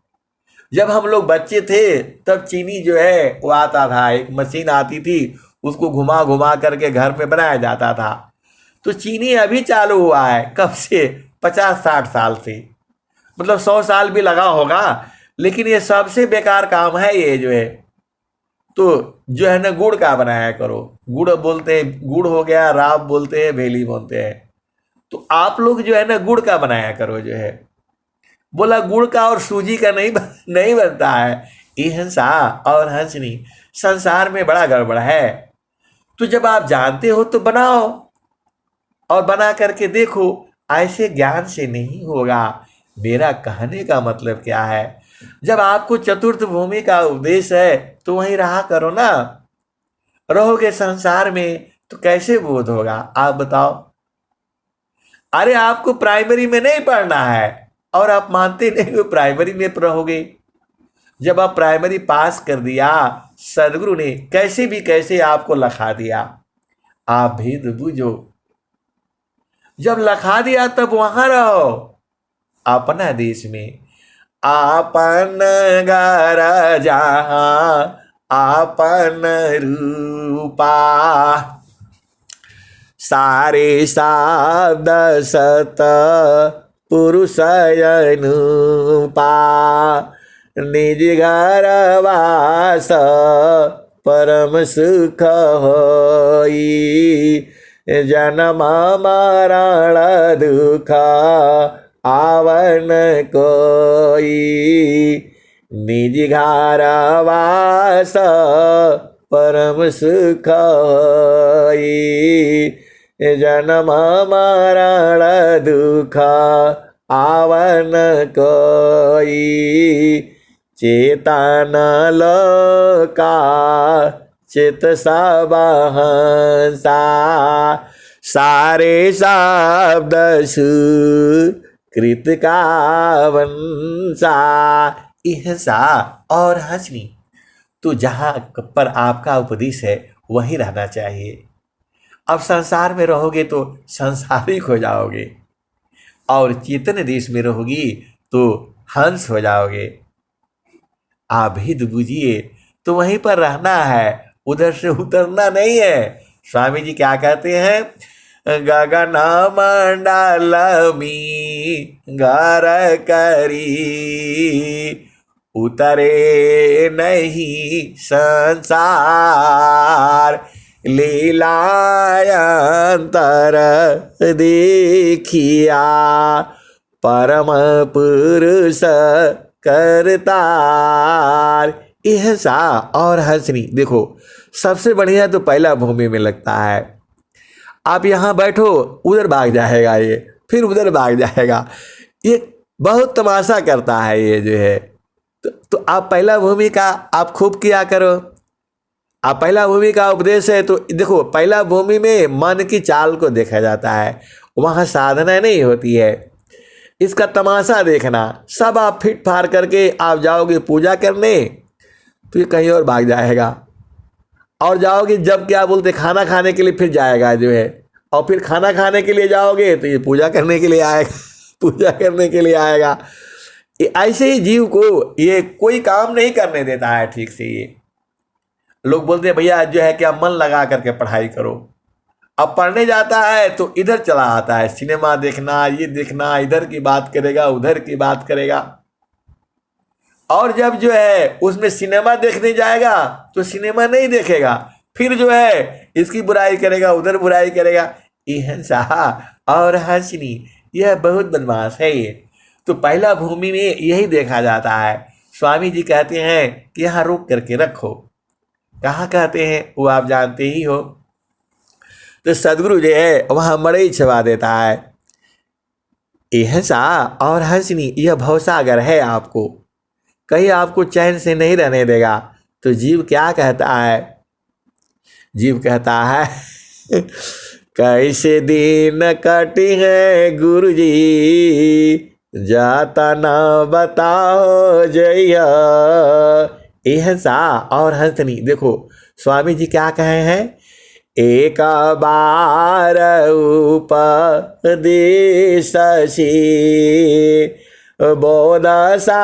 जब हम लोग बच्चे थे तब चीनी जो है वो आता था, एक मशीन आती थी, उसको घुमा घुमा करके घर में बनाया जाता था। तो चीनी अभी चालू हुआ है, कब से? 50-60 साल से, मतलब 100 साल भी लगा होगा। लेकिन ये सबसे बेकार काम है ये जो है। तो जो है ना, गुड़ का बनाया करो। गुड़ बोलते हैं, गुड़ हो गया, राब बोलते हैं, भेली बोलते हैं। तो आप लोग जो है ना गुड़ का बनाया करो जो है। बोला गुड़ का और सूजी का नहीं बनता है। ये हंसा और हंसनी, संसार में बड़ा गड़बड़ है। तो जब आप जानते हो तो बनाओ और बना करके देखो। ऐसे ज्ञान से नहीं होगा। मेरा कहने का मतलब क्या है, जब आपको चतुर्थ भूमि का उपदेश है तो वहीं रहा करो ना। रहोगे संसार में तो कैसे बोध होगा, आप बताओ। अरे आपको प्राइमरी में नहीं पढ़ना है, और आप मानते नहीं हो प्राइमरी में रहोगे। जब आप प्राइमरी पास कर दिया, सदगुरु ने कैसे भी कैसे आपको लखा दिया। आप भेद बूझो, जब लखा दिया तब वहां रहो अपना देश में। आपन घर जहाँ आपन रूपा, सारे शब्द सत पुरुष अनुपा, निज घर वास परम सुख होई, जन्म मरण दुख आवन कोई, निज घर वास परम सुख होई, जन्म मरण दुख आवन कोई, चेतन लोका चित सब हंसा, सारे शब्द सुकृत का वंशा। ihsa और हंसनी, तो जहाँ पर आपका उपदेश है वहीं रहना चाहिए। अब संसार में रहोगे तो संसारिक हो जाओगे, और चेतन देश में रहोगी तो हंस हो जाओगे। आप भेद बूझिए, तो वहीं पर रहना है, उधर से उतरना नहीं है। स्वामी जी क्या कहते हैं, गगन मंडल में घर करी, उतरे नहीं संसार, लीलायंतर देखिया, परम पुरुष करतार। ihsa और हंसनी, देखो सबसे बढ़िया तो पहला भूमि में लगता है। आप यहाँ बैठो, उधर भाग जाएगा ये, फिर उधर भाग जाएगा, ये बहुत तमाशा करता है ये जो है। तो आप पहला भूमि का आप खूब किया करो। आप पहला भूमि का उपदेश है तो देखो, पहला भूमि में मन की चाल को देखा जाता है, वहाँ साधना नहीं होती है, इसका तमाशा देखना। सब आप फिट फाड़ करके आप जाओगे पूजा करने तो ये कहीं और भाग जाएगा, और जाओगे जब क्या बोलते खाना खाने के लिए फिर जाएगा जो है, और फिर खाना खाने के लिए जाओगे तो ये पूजा करने के लिए आएगा पूजा करने के लिए आएगा। ऐसे ही जीव को ये कोई काम नहीं करने देता है ठीक से। ये लोग बोलते हैं भैया जो है क्या मन लगा करके पढ़ाई करो, अब पढ़ने जाता है तो इधर चला आता है, सिनेमा देखना, ये देखना, इधर की बात करेगा, उधर की बात करेगा। और जब जो है उसमें सिनेमा देखने जाएगा तो सिनेमा नहीं देखेगा, फिर जो है इसकी बुराई करेगा, उधर बुराई करेगा। ihsa और हंसनी, यह बहुत बदमाश है ये। तो पहला भूमि में यही देखा जाता है। स्वामी जी कहते हैं कि यहाँ रोक करके रखो। कहाँ कहते हैं वो आप जानते ही हो। तो सदगुरु जो है वहाँ मड़ई छवा देता है। ihsa और हंसनी, यह भवसागर है, आपको कहीं आपको चैन से नहीं रहने देगा। तो जीव क्या कहता है, जीव कहता है कैसे दिन कटी है गुरु जी, जाता ना बताओ जइया। ihsa और हंसनी, देखो स्वामी जी क्या कहे हैं, एक बार उपदेश बोधसा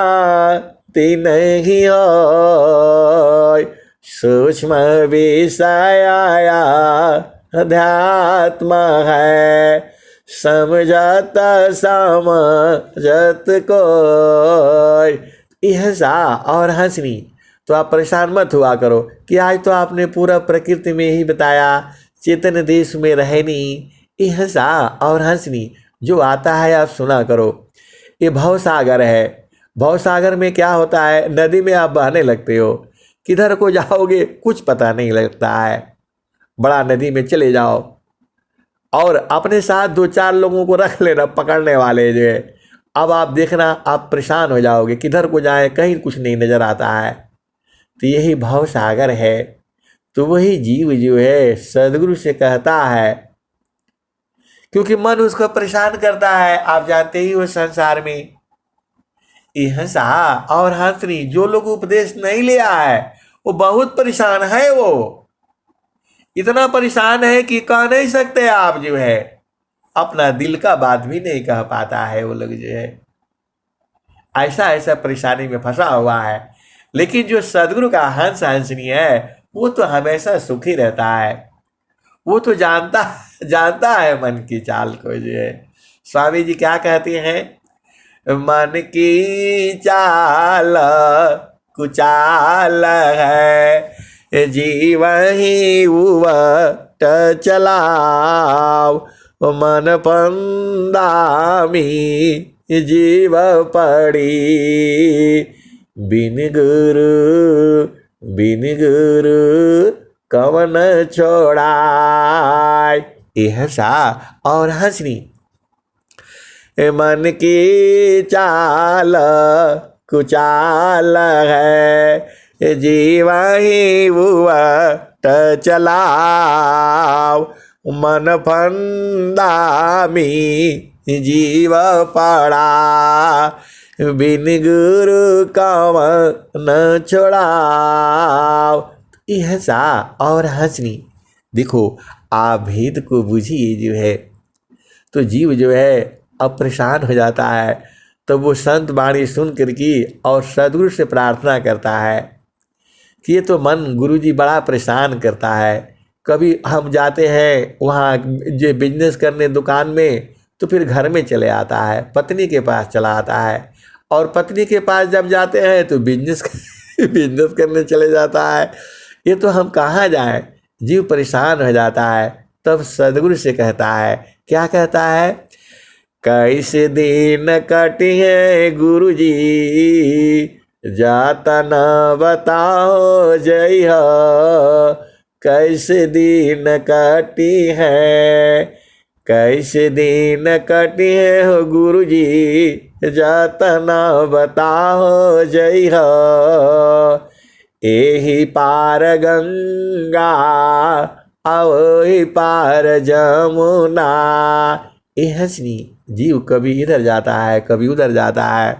नहीं होय, सूक्ष्म विषय अध्यात्म है, समझत समझत कोय। ihsa और हंसनी, तो आप परेशान मत हुआ करो कि आज तो आपने पूरा प्रकृति में ही बताया, चेतन देश में रहे नहीं। ihsa और हंसनी, जो आता है आप सुना करो। ये भवसागर है। भवसागर में क्या होता है, नदी में आप बहने लगते हो, किधर को जाओगे कुछ पता नहीं लगता है। बड़ा नदी में चले जाओ और अपने साथ 2-4 लोगों को रख लेना पकड़ने वाले जो है। अब आप देखना आप परेशान हो जाओगे, किधर को जाए कहीं कुछ नहीं नजर आता है। तो यही भवसागर है। तो वही जीव जो है सदगुरु से कहता है, क्योंकि मन उसको परेशान करता है। आप जानते ही हो संसार में हंसा और हंसनी, जो लोग उपदेश नहीं लिया है वो बहुत परेशान है। वो इतना परेशान है कि कह नहीं सकते आप जो है, अपना दिल का बात भी नहीं कह पाता है। वो लोग जो है ऐसा ऐसा परेशानी में फंसा हुआ है। लेकिन जो सदगुरु का हंस हंसनी है वो तो हमेशा सुखी रहता है। वो तो जानता जानता है मन की चाल को जो है। स्वामी जी क्या कहते हैं, मन की चाल कुचाल है, जीवन ही उवट चलाओ, मन पंदामी जीव पड़ी, बिन गुरु कवन छोड़ाय। हंसा और हंसनी, मन की चाल कुचाल है, जीवा ही उवट चलाओ, मन फंदामी जीव पड़ा, बिन गुरु कवन छोड़ाओ। हंसा और हंसनी, देखो आप भेद को बुझिए जो है, तो जीव जो है अब परेशान हो जाता है। तो वो संत वाणी सुन करके और सदगुरु से प्रार्थना करता है कि ये तो मन गुरुजी बड़ा परेशान करता है। कभी हम जाते हैं वहाँ जो बिजनेस करने दुकान में, तो फिर घर में चले आता है, पत्नी के पास चला आता है, और पत्नी के पास जब जाते हैं तो बिजनेस करने चले जाता है। ये तो हम कहाँ जाएं, जीव परेशान हो जाता है। तब सदगुरु से कहता है, क्या कहता है, कैसे दिन कटिए गुरुजी, जाता न बताओ जय हो, कैसे दिन कटी है, कैसे दिन कटी है हो गुरुजी, जाता न बताओ जय हो, एही पार गंगा आओ पार जमुना। हंसनी, जीव कभी इधर जाता है कभी उधर जाता है,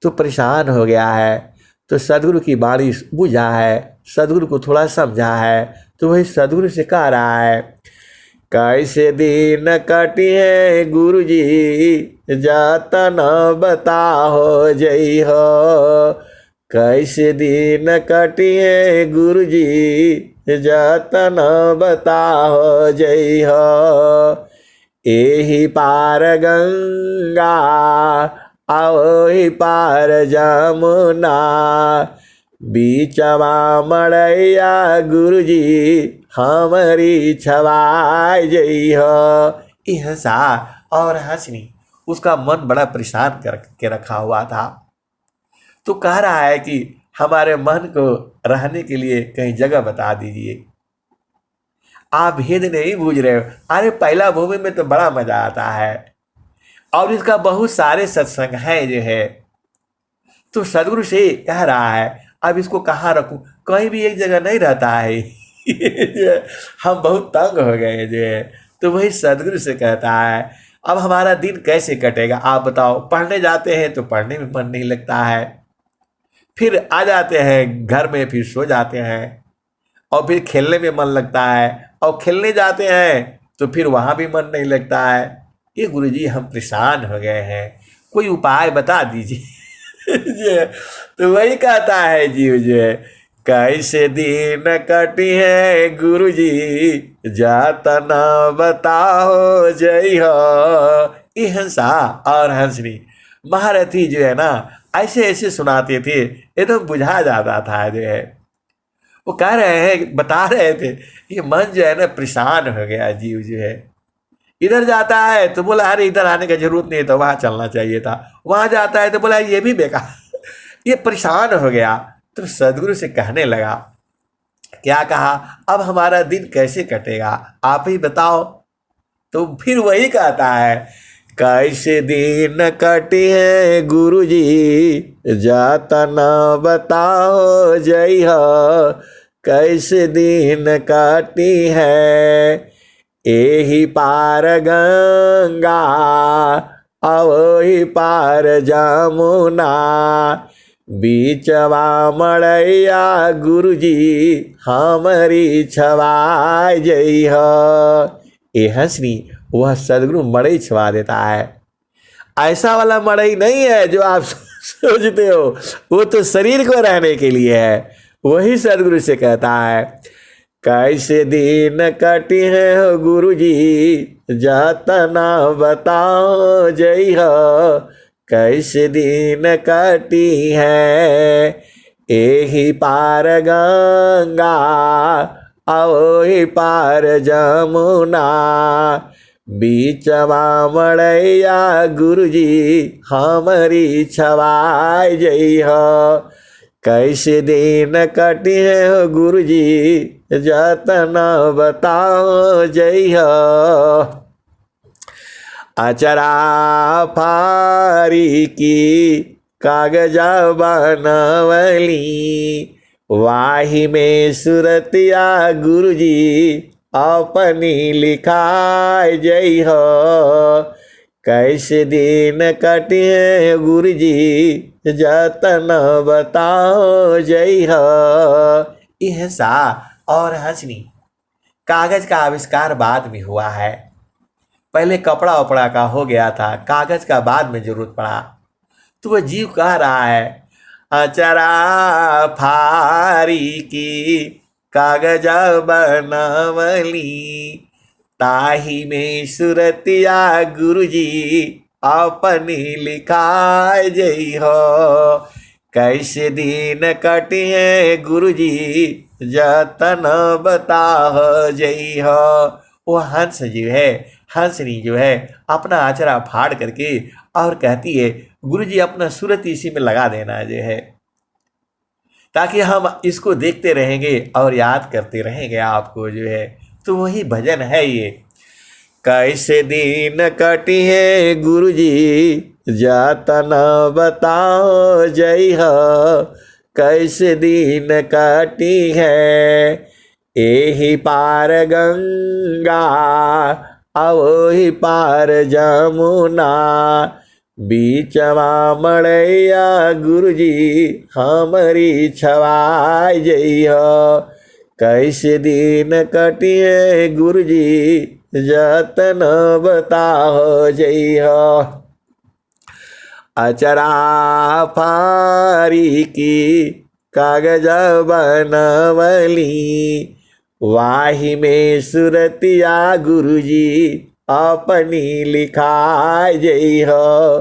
तो परेशान हो गया है। तो सदगुरु की वाणी बुझा है, सदगुरु को थोड़ा समझा है, तो वही सदगुरु से कह रहा है, कैसे दिन कटिए गुरुजी, जाता न बताओ जय हो, कैसे दिन कटिए गुरुजी, जाता न बताओ जय हो, एही पार गंगा आओ ही पार जमुना, बीचवा मड़ैया गुरुजी हमारी छवाई जई हो। हंसा और हंसनी, उसका मन बड़ा परेशान करके रखा हुआ था। तो कह रहा है कि हमारे मन को रहने के लिए कहीं जगह बता दीजिए। आप भेद नहीं बूझ रहे हो। अरे पहला भूमि में तो बड़ा मजा आता है, और इसका बहुत सारे सत्संग हैं जो है। तो सदगुरु से कह रहा है, अब इसको कहाँ रखूं, कहीं भी एक जगह नहीं रहता है। हम बहुत तंग हो गए जो है। तो वही सदगुरु से कहता है, अब हमारा दिन कैसे कटेगा आप बताओ। पढ़ने जाते हैं तो पढ़ने में मन नहीं लगता है, फिर आ जाते हैं घर में, फिर सो जाते हैं, और फिर खेलने में मन लगता है, और खेलने जाते हैं तो फिर वहाँ भी मन नहीं लगता है। ये गुरुजी हम परेशान हो गए हैं, कोई उपाय बता दीजिए। तो वही कहता है जीव जो है, कैसे दिन कटी है गुरुजी, जाता न बताओ जय हो। हंसा और हंसनी, महारथी जो है ना ऐसे ऐसे सुनाते थे, एकदम बुझा जाता था जो है। वो कह रहे हैं, बता रहे थे, ये मन जो है ना परेशान हो गया। जीव जो है इधर जाता है तो बोला अरे इधर आने की जरूरत नहीं था, वहाँ चलना चाहिए था। वहाँ जाता है तो बोला ये भी बेकार, ये परेशान हो गया। तो सदगुरु से कहने लगा, क्या कहा, अब हमारा दिन कैसे कटेगा आप ही बताओ। तो फिर वही कहता है, कैसे दिन कटे है गुरुजी, जाता न बताओ जय हो, कैसे दिन कटी है, एही पार गंगा अवहि पार जमुना, बीचवा मड़ैया गुरुजी हमारी छवाय जई हो। ये हंसनी वह सदगुरु मड़ई छवा देता है। ऐसा वाला मड़ई नहीं है जो आप सोचते हो, वो तो शरीर को रहने के लिए है। वही सदगुरु से कहता है, कैसे दिन कटी है हो गुरुजी जातना बताओ जई हो। कैसे दिन कटी है एही पार गंगा, अवहि पार जमुना, बीचवा मड़ैया गुरुजी हमारी छवाय जई हो। कैसे दिन कटी है हो गुरुजी जतना बताओ जई हो। अचरा फारी की कागजा बनवली, वाही में सुरतिया गुरुजी अपनी लिखाय जई हो। कैसे दिन कटी है गुरुजी जतन बताओ जई हो। यह सा और हंसनी कागज का आविष्कार बाद में हुआ है। पहले कपड़ा वपड़ा का हो गया था, कागज का बाद में जरूरत पड़ा। तो वह जीव कह रहा है, अचरा फारी की कागज बनवली, ताही में सुरतिया गुरुजी अपनी लिखाय जई हो। कैसे दिन कटी है गुरुजी जतन बताओ जई हो। वो हंस जो है, हंसनी जो है अपना आचरा फाड़ करके और कहती है, गुरुजी अपना सूरत इसी में लगा देना जो है, ताकि हम इसको देखते रहेंगे और याद करते रहेंगे आपको जो है। तो वही भजन है ये। कैसे दिन कटी है गुरुजी जतन बताओ जई हो। कैसे दिन कटी है एही पार गंगा, अवहि पार जमुना, बीचवा मड़ैया गुरुजी हमारी छवाय जई हो। कैसे दिन कटी है गुरुजी जतन बताओ जई हो। अचरा फारी की कागज बनवली, वाही में सुरतिया गुरुजी अपनी लिखाय जई हो।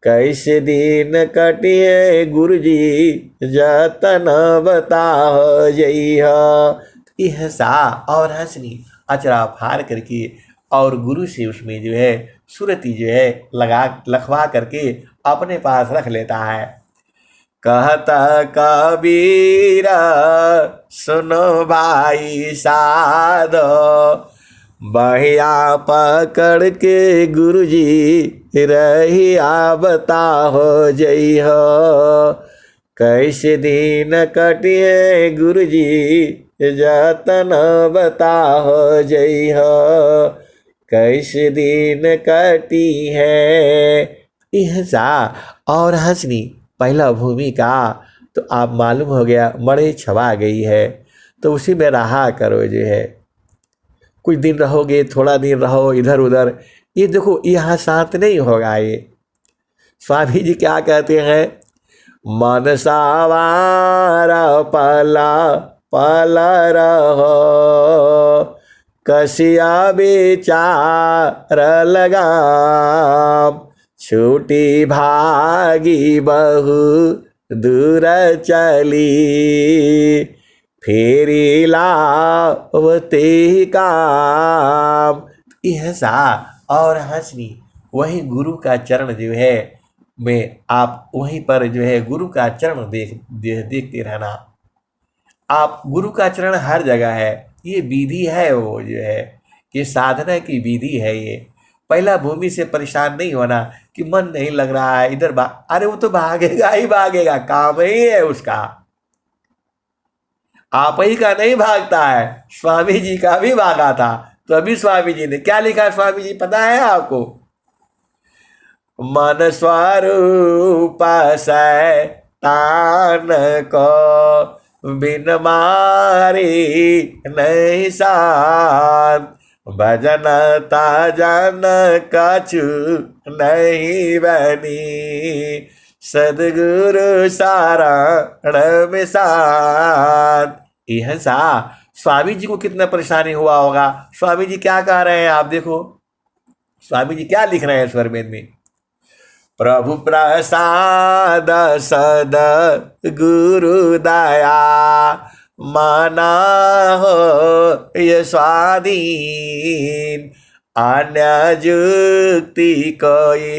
कैसे दिन कटी है गुरुजी जतन बताओ जई हो। यह सा और हंसनी अचरा फाड़ करके और गुरु से उसमें जो है सुरती जो है लखवा करके अपने पास रख लेता है। कहता कबीर सुनो भाई साधो, बहिया पकड़ के गुरुजी रहिया बताओ जई हो। कैसे दिन कटी है गुरुजी जतन बताओ जई हो। कैसे दिन कटी है। यह सा और हंसनी पहला भूमि का तो आप मालूम हो गया मड़ई छवा गई है, तो उसी में रहा करो जो है। कुछ दिन रहोगे, थोड़ा दिन रहो इधर उधर, ये देखो यहाँ शांत नहीं होगा। ये स्वामी जी क्या कहते हैं, मन सावारा पला पला रहो, कसिया बेचार लगाम, छूटी भागी बहु दूर चली, फेरी लावते काम। यह सा और हंसनी वही गुरु का चरण जो है में आप वहीं पर जो है गुरु का चरण देखते रहना। आप गुरु का चरण हर जगह है, ये विधि है, वो जो है ये साधना की विधि है। ये पहला भूमि से परेशान नहीं होना कि मन नहीं लग रहा है इधर अरे वो तो भागेगा ही भागेगा, काम ही है उसका, आप ही का नहीं भागता है। स्वामी जी का भी भागा था, तो अभी स्वामी जी ने क्या लिखा, स्वामी जी पता है आपको, मन स्वरूप शैतान को बिन मारे नहीं शांत। भजन ताजन कछु नहीं बनी सदगुरु सारण में शांत। यह सा स्वामी जी को कितना परेशानी हुआ होगा। स्वामी जी क्या कह रहे हैं आप देखो, स्वामी जी क्या लिख रहे हैं स्वर वेद में। प्रभु प्रसाद सद गुरु दया माना हो ये स्वाधीन। अन्य जुक्ति कोई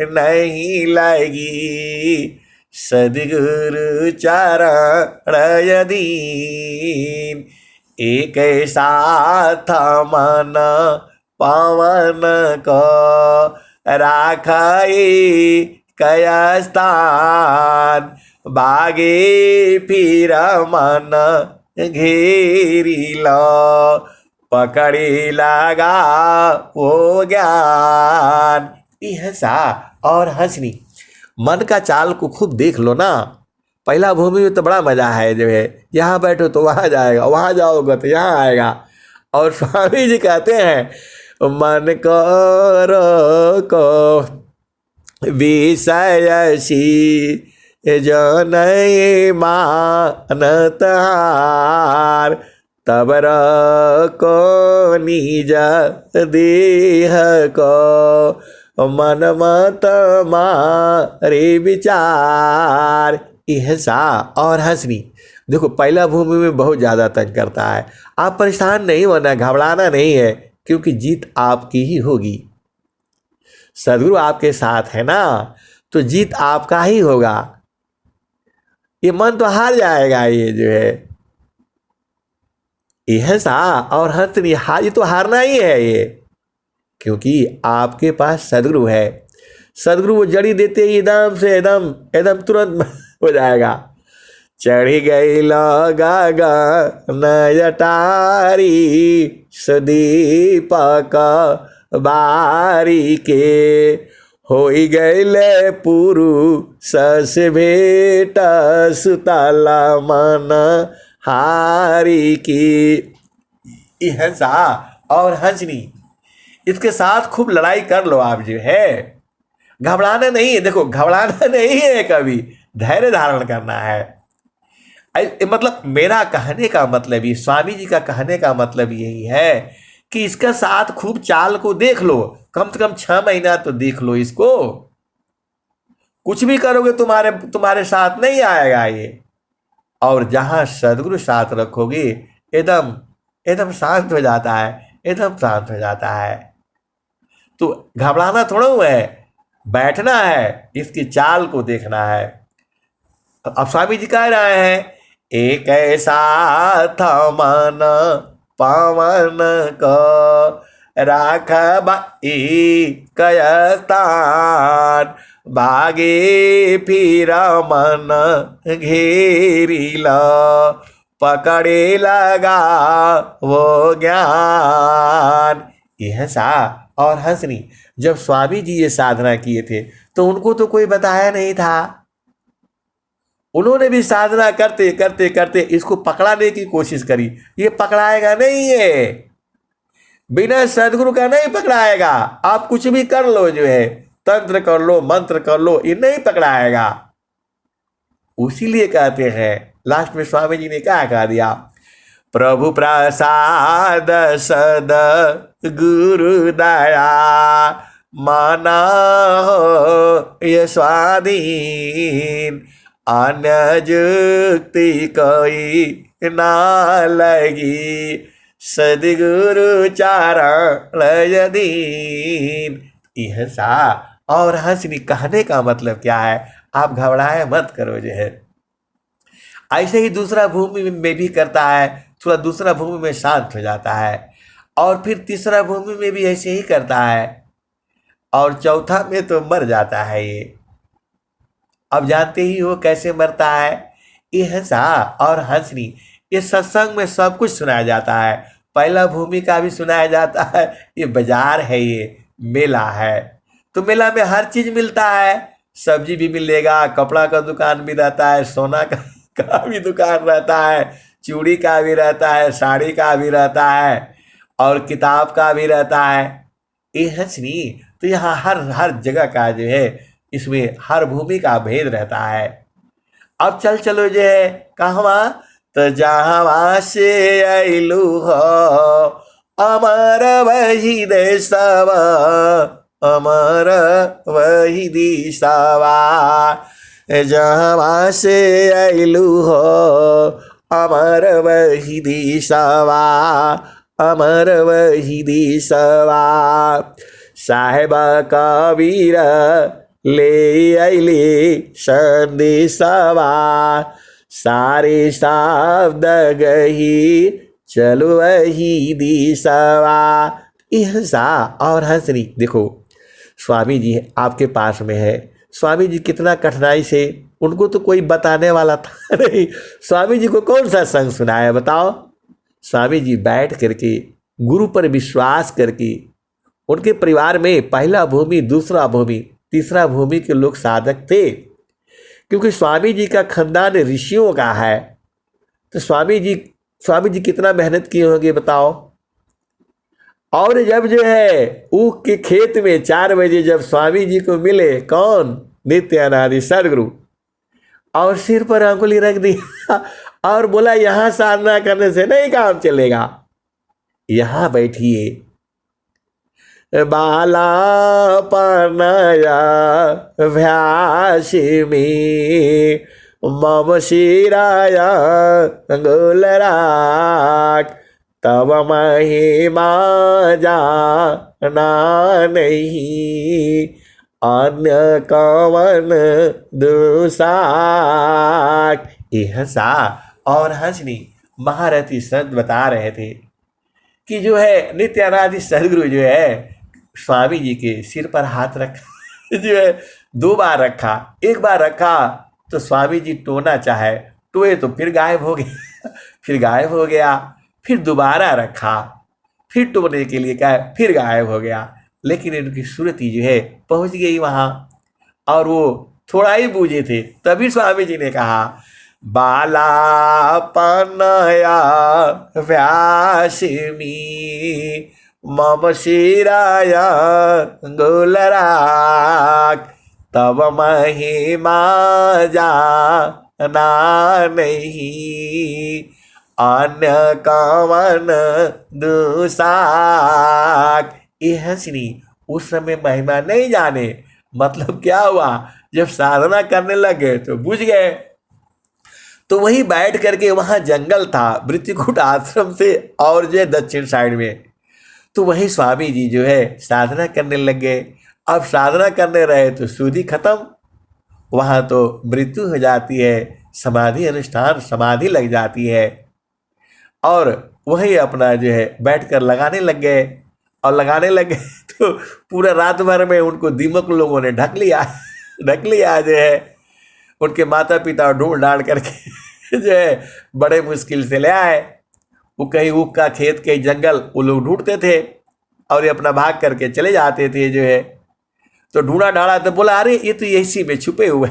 नहीं लगी सदगुरु चरण यदीन। एक साथ मन पवन को राखाई कया स्थान। बागे फिर मन घेरी लो पकड़ी लगा वो ज्ञान। यह सा और हंसनी मन का चाल को खूब देख लो ना। पहला भूमि में तो बड़ा मजा है, जो है यहाँ बैठो तो वहाँ जाएगा, वहाँ जाओगे तो यहाँ आएगा। और स्वामी जी कहते हैं मन को विषयसी जो नहीं मानत हार। तब को निज देह को मन मत मारे विचार। यह सा और हंसनी देखो पहला भूमि में बहुत ज़्यादा तंग करता है। आप परेशान नहीं होना, घबराना नहीं है, क्योंकि जीत आपकी ही होगी। सदगुरु आपके साथ है ना, तो जीत आपका ही होगा। ये मन तो हार जाएगा, ये जो है यह सा और हंसनी हार, ये तो हारना ही है ये, क्योंकि आपके पास सदगुरु है। सदगुरु वो जड़ी देते ही एकदम से एकदम तुरंत हो जाएगा। चढ़ी गई लगा नयटारी सुदीपक बारी के। हो गईले पुरुष से भेट सुतला मन हारी की। यह सा और हंसनी इसके साथ खूब लड़ाई कर लो आप, जो है घबराना नहीं है। देखो घबराना नहीं है, कभी धैर्य धारण करना है। मतलब मेरा कहने का मतलब ही, स्वामी जी का कहने का मतलब यही है कि इसका साथ खूब चाल को देख लो, कम से कम 6 महीना तो देख लो इसको। कुछ भी करोगे तुम्हारे साथ नहीं आएगा ये। और जहां सदगुरु साथ रखोगे एकदम शांत हो जाता है, एकदम शांत हो जाता है। तो घबराना थोड़ा हुआ है, बैठना है, इसकी चाल को देखना है। अब स्वामी जी कह रहे हैं एक ऐसा था मन पवन को राख कयस्तान। भागे फिर मन घेरी लो पकड़े लगा वो ज्ञान। यह सा और हंसनी जब स्वामी जी ये साधना किए थे तो उनको तो कोई बताया नहीं था। उन्होंने भी साधना करते करते करते इसको पकड़ाने की कोशिश करी। ये पकड़ाएगा नहीं, ये बिना सदगुरु का नहीं पकड़ाएगा। आप कुछ भी कर लो, जो है तंत्र कर लो, मंत्र कर लो, ये नहीं पकड़ाएगा। उसीलिए कहते हैं लास्ट में स्वामी जी ने क्या कह दिया, प्रभु प्रसाद सद गुरु दया माना हो ये स्वाधीन। अन्य जुक्ति कोई ना लगी सदगुरु चरण यदीन। यह सा और हंसनी कहने का मतलब क्या है, आप घबराए मत करो। जो है ऐसे ही दूसरा भूमि में भी करता है, थोड़ा दूसरा भूमि में शांत हो जाता है, और फिर तीसरा भूमि में भी ऐसे ही करता है, और चौथा में तो मर जाता है ये। अब जानते ही हो कैसे मरता है। यह सा और हंसनी इस सत्संग में सब कुछ सुनाया जाता है। पहला भूमि का भी सुनाया जाता है। ये बाजार है, ये मेला है। तो मेला में हर चीज मिलता है, सब्जी भी मिलेगा, कपड़ा का दुकान भी रहता है, सोना का भी दुकान रहता है, चूड़ी का भी रहता है, साड़ी का भी रहता है, और किताब का भी रहता है। ये हंसनी, तो यहाँ हर हर जगह का जो है, इसमें हर भूमि का भेद रहता है। अब चलो जो है कहवा, तो जहाँ से अइलू हो अमर वही देशवा, अमर वही दिशवा, जहाँ से अइलू हो अमर वही दिशवा, अमर वही दिशवा। साहेब कबीर ले अइली संदेशवा, सारे शब्द गही चलो वही दिशवा। ऐसा और हंसनी, देखो स्वामी जी आपके पास में है, स्वामी जी कितना कठिनाई से, उनको तो कोई बताने वाला था नहीं, स्वामी जी को कौन सा संग सुनाया बताओ। स्वामी जी बैठ करके गुरु पर विश्वास करके, उनके परिवार में पहला भूमि, दूसरा भूमि, तीसरा भूमि के लोग साधक थे, क्योंकि स्वामी जी का खानदान ऋषियों का है। तो स्वामी जी कितना मेहनत किए होंगे बताओ। और जब जो है ऊख के खेत में 4 बजे जब स्वामी जी को मिले, कौन, नित्य अनादि सदगुरु, और सिर पर अंगुली रख दिया और बोला यहाँ साधना करने से नहीं काम चलेगा, यहाँ बैठिए। बाला पनया व्यास में मम शिराया अंगुलराट, तब महिमा जाना नहीं अन्य कवन दुसाट। ये हंसा और हंसनी महारथी संत बता रहे थे कि जो है नित्य अनादि सदगुरु जो है स्वामी जी के सिर पर हाथ रखा जो है 2 बार रखा, 1 बार रखा तो स्वामी जी टोना चाहे, टोए तो फिर गायब हो गया, फिर गायब हो गया, फिर दोबारा रखा, फिर टोने के लिए कहा, फिर गायब हो गया। लेकिन इनकी सुरती जो है पहुंच गई वहां, और वो थोड़ा ही बूझे थे, तभी स्वामी जी ने कहा बाला पनया व्यास में मम शिराया अंगुलराट, तब महिमा जाना नहीं अन्य कवन दुसाट। ये हंसनी उस समय महिमा नहीं जाने, मतलब क्या हुआ, जब साधना करने लगे तो बुझ गए। तो वहीं बैठ करके, वहां जंगल था वृत्तिकूट आश्रम से और जो दक्षिण साइड में, तो वहीं स्वामी जी जो है साधना करने लग गए। अब साधना करने रहे तो सूदी खत्म, वहां तो मृत्यु हो जाती है, समाधि अनुष्ठान समाधि लग जाती है, और वही अपना जो है बैठकर लगाने लग गए। और लगाने लग गए तो पूरा रात भर में उनको दीमक लोगों ने ढक लिया जो है। उनके माता पिता ढूंढ ढांड करके जो है बड़े मुश्किल से ले आए। वो कहीं ऊख का खेत, कहीं जंगल, वो लोग ढूंढते थे और ये अपना भाग करके चले जाते थे जो है। तो ढूंढा ढाड़ा तो बोला अरे ये तो इसी में छुपे हुए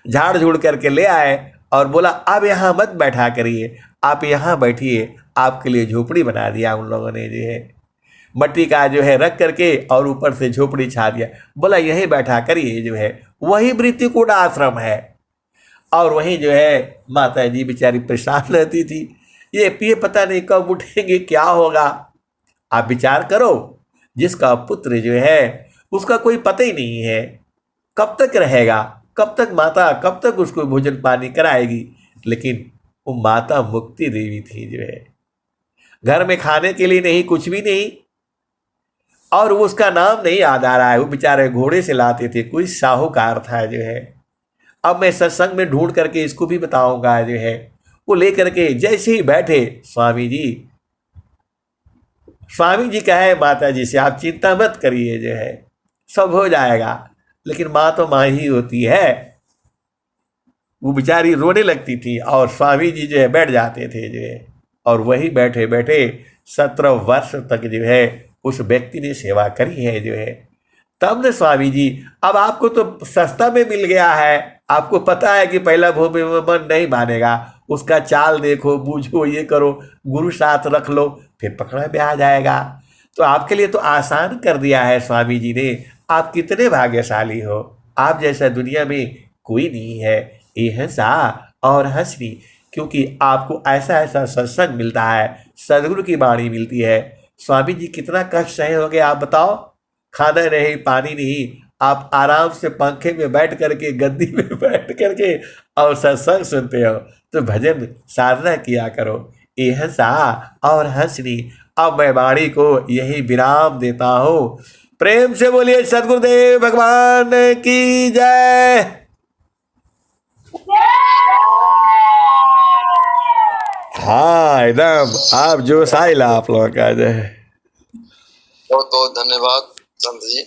झाड़ झूड़ करके ले आए और बोला अब यहाँ मत बैठा करिए, आप यहाँ बैठिए, आपके लिए झोपड़ी बना दिया उन लोगों ने जो है, मट्टी का जो है रख करके और ऊपर से झोपड़ी छा दिया, बोला यहीं बैठा करिए जो है। वही वृत्तिकूट आश्रम है, और वहीं जो है माता जी बेचारी परेशान रहती थी, ये पता नहीं कब उठेंगे, क्या होगा। आप विचार करो, जिसका पुत्र जो है उसका कोई पता ही नहीं है, कब तक रहेगा, कब तक माता कब तक उसको भोजन पानी कराएगी। लेकिन वो माता मुक्ति देवी थी जो है, घर में खाने के लिए नहीं, कुछ भी नहीं, और वो उसका नाम नहीं याद आ रहा है। वो बेचारे घोड़े से लाते थे, कोई साहूकार था जो है। अब मैं सत्संग में ढूंढ करके इसको भी बताऊंगा जो है। वो लेकर के जैसे ही बैठे स्वामी जी कहे माता जी से आप चिंता मत करिए जो है, सब हो जाएगा। लेकिन माँ तो माँ ही होती है। वो बेचारी रोने लगती थी और स्वामी जी जो है बैठ जाते थे जो है, और वही बैठे बैठे 17 वर्ष तक जो है उस व्यक्ति ने सेवा करी है जो है। तब न स्वामी जी, अब आपको तो सस्ता में मिल गया है। आपको पता है कि पहला भोग में मन नहीं मानेगा, उसका चाल देखो, बूझो, ये करो, गुरु साथ रख लो, फिर पकड़ में आ जाएगा। तो आपके लिए तो आसान कर दिया है स्वामी जी ने। आप कितने भाग्यशाली हो, आप जैसा दुनिया में कोई नहीं है। ये हंसा और हंसनी, क्योंकि आपको ऐसा ऐसा सत्संग मिलता है, सदगुरु की वाणी मिलती है। स्वामी जी कितना कष्ट सहे होंगे आप बताओ, खाना नहीं, पानी नहीं, आप आराम से पंखे में बैठ करके, गद्दी में बैठ करके और सत्संग सुनते हो। तो भजन साधना किया करो। ये हंसा और हंसनी। अब मैं वाणी को यही विराम देता हूँ। प्रेम से बोलिए सदगुरुदेव भगवान की जय। हाँ एकदम, आप जोश आइला आप लोगों का। जय। बहुत बहुत धन्यवाद संत जी।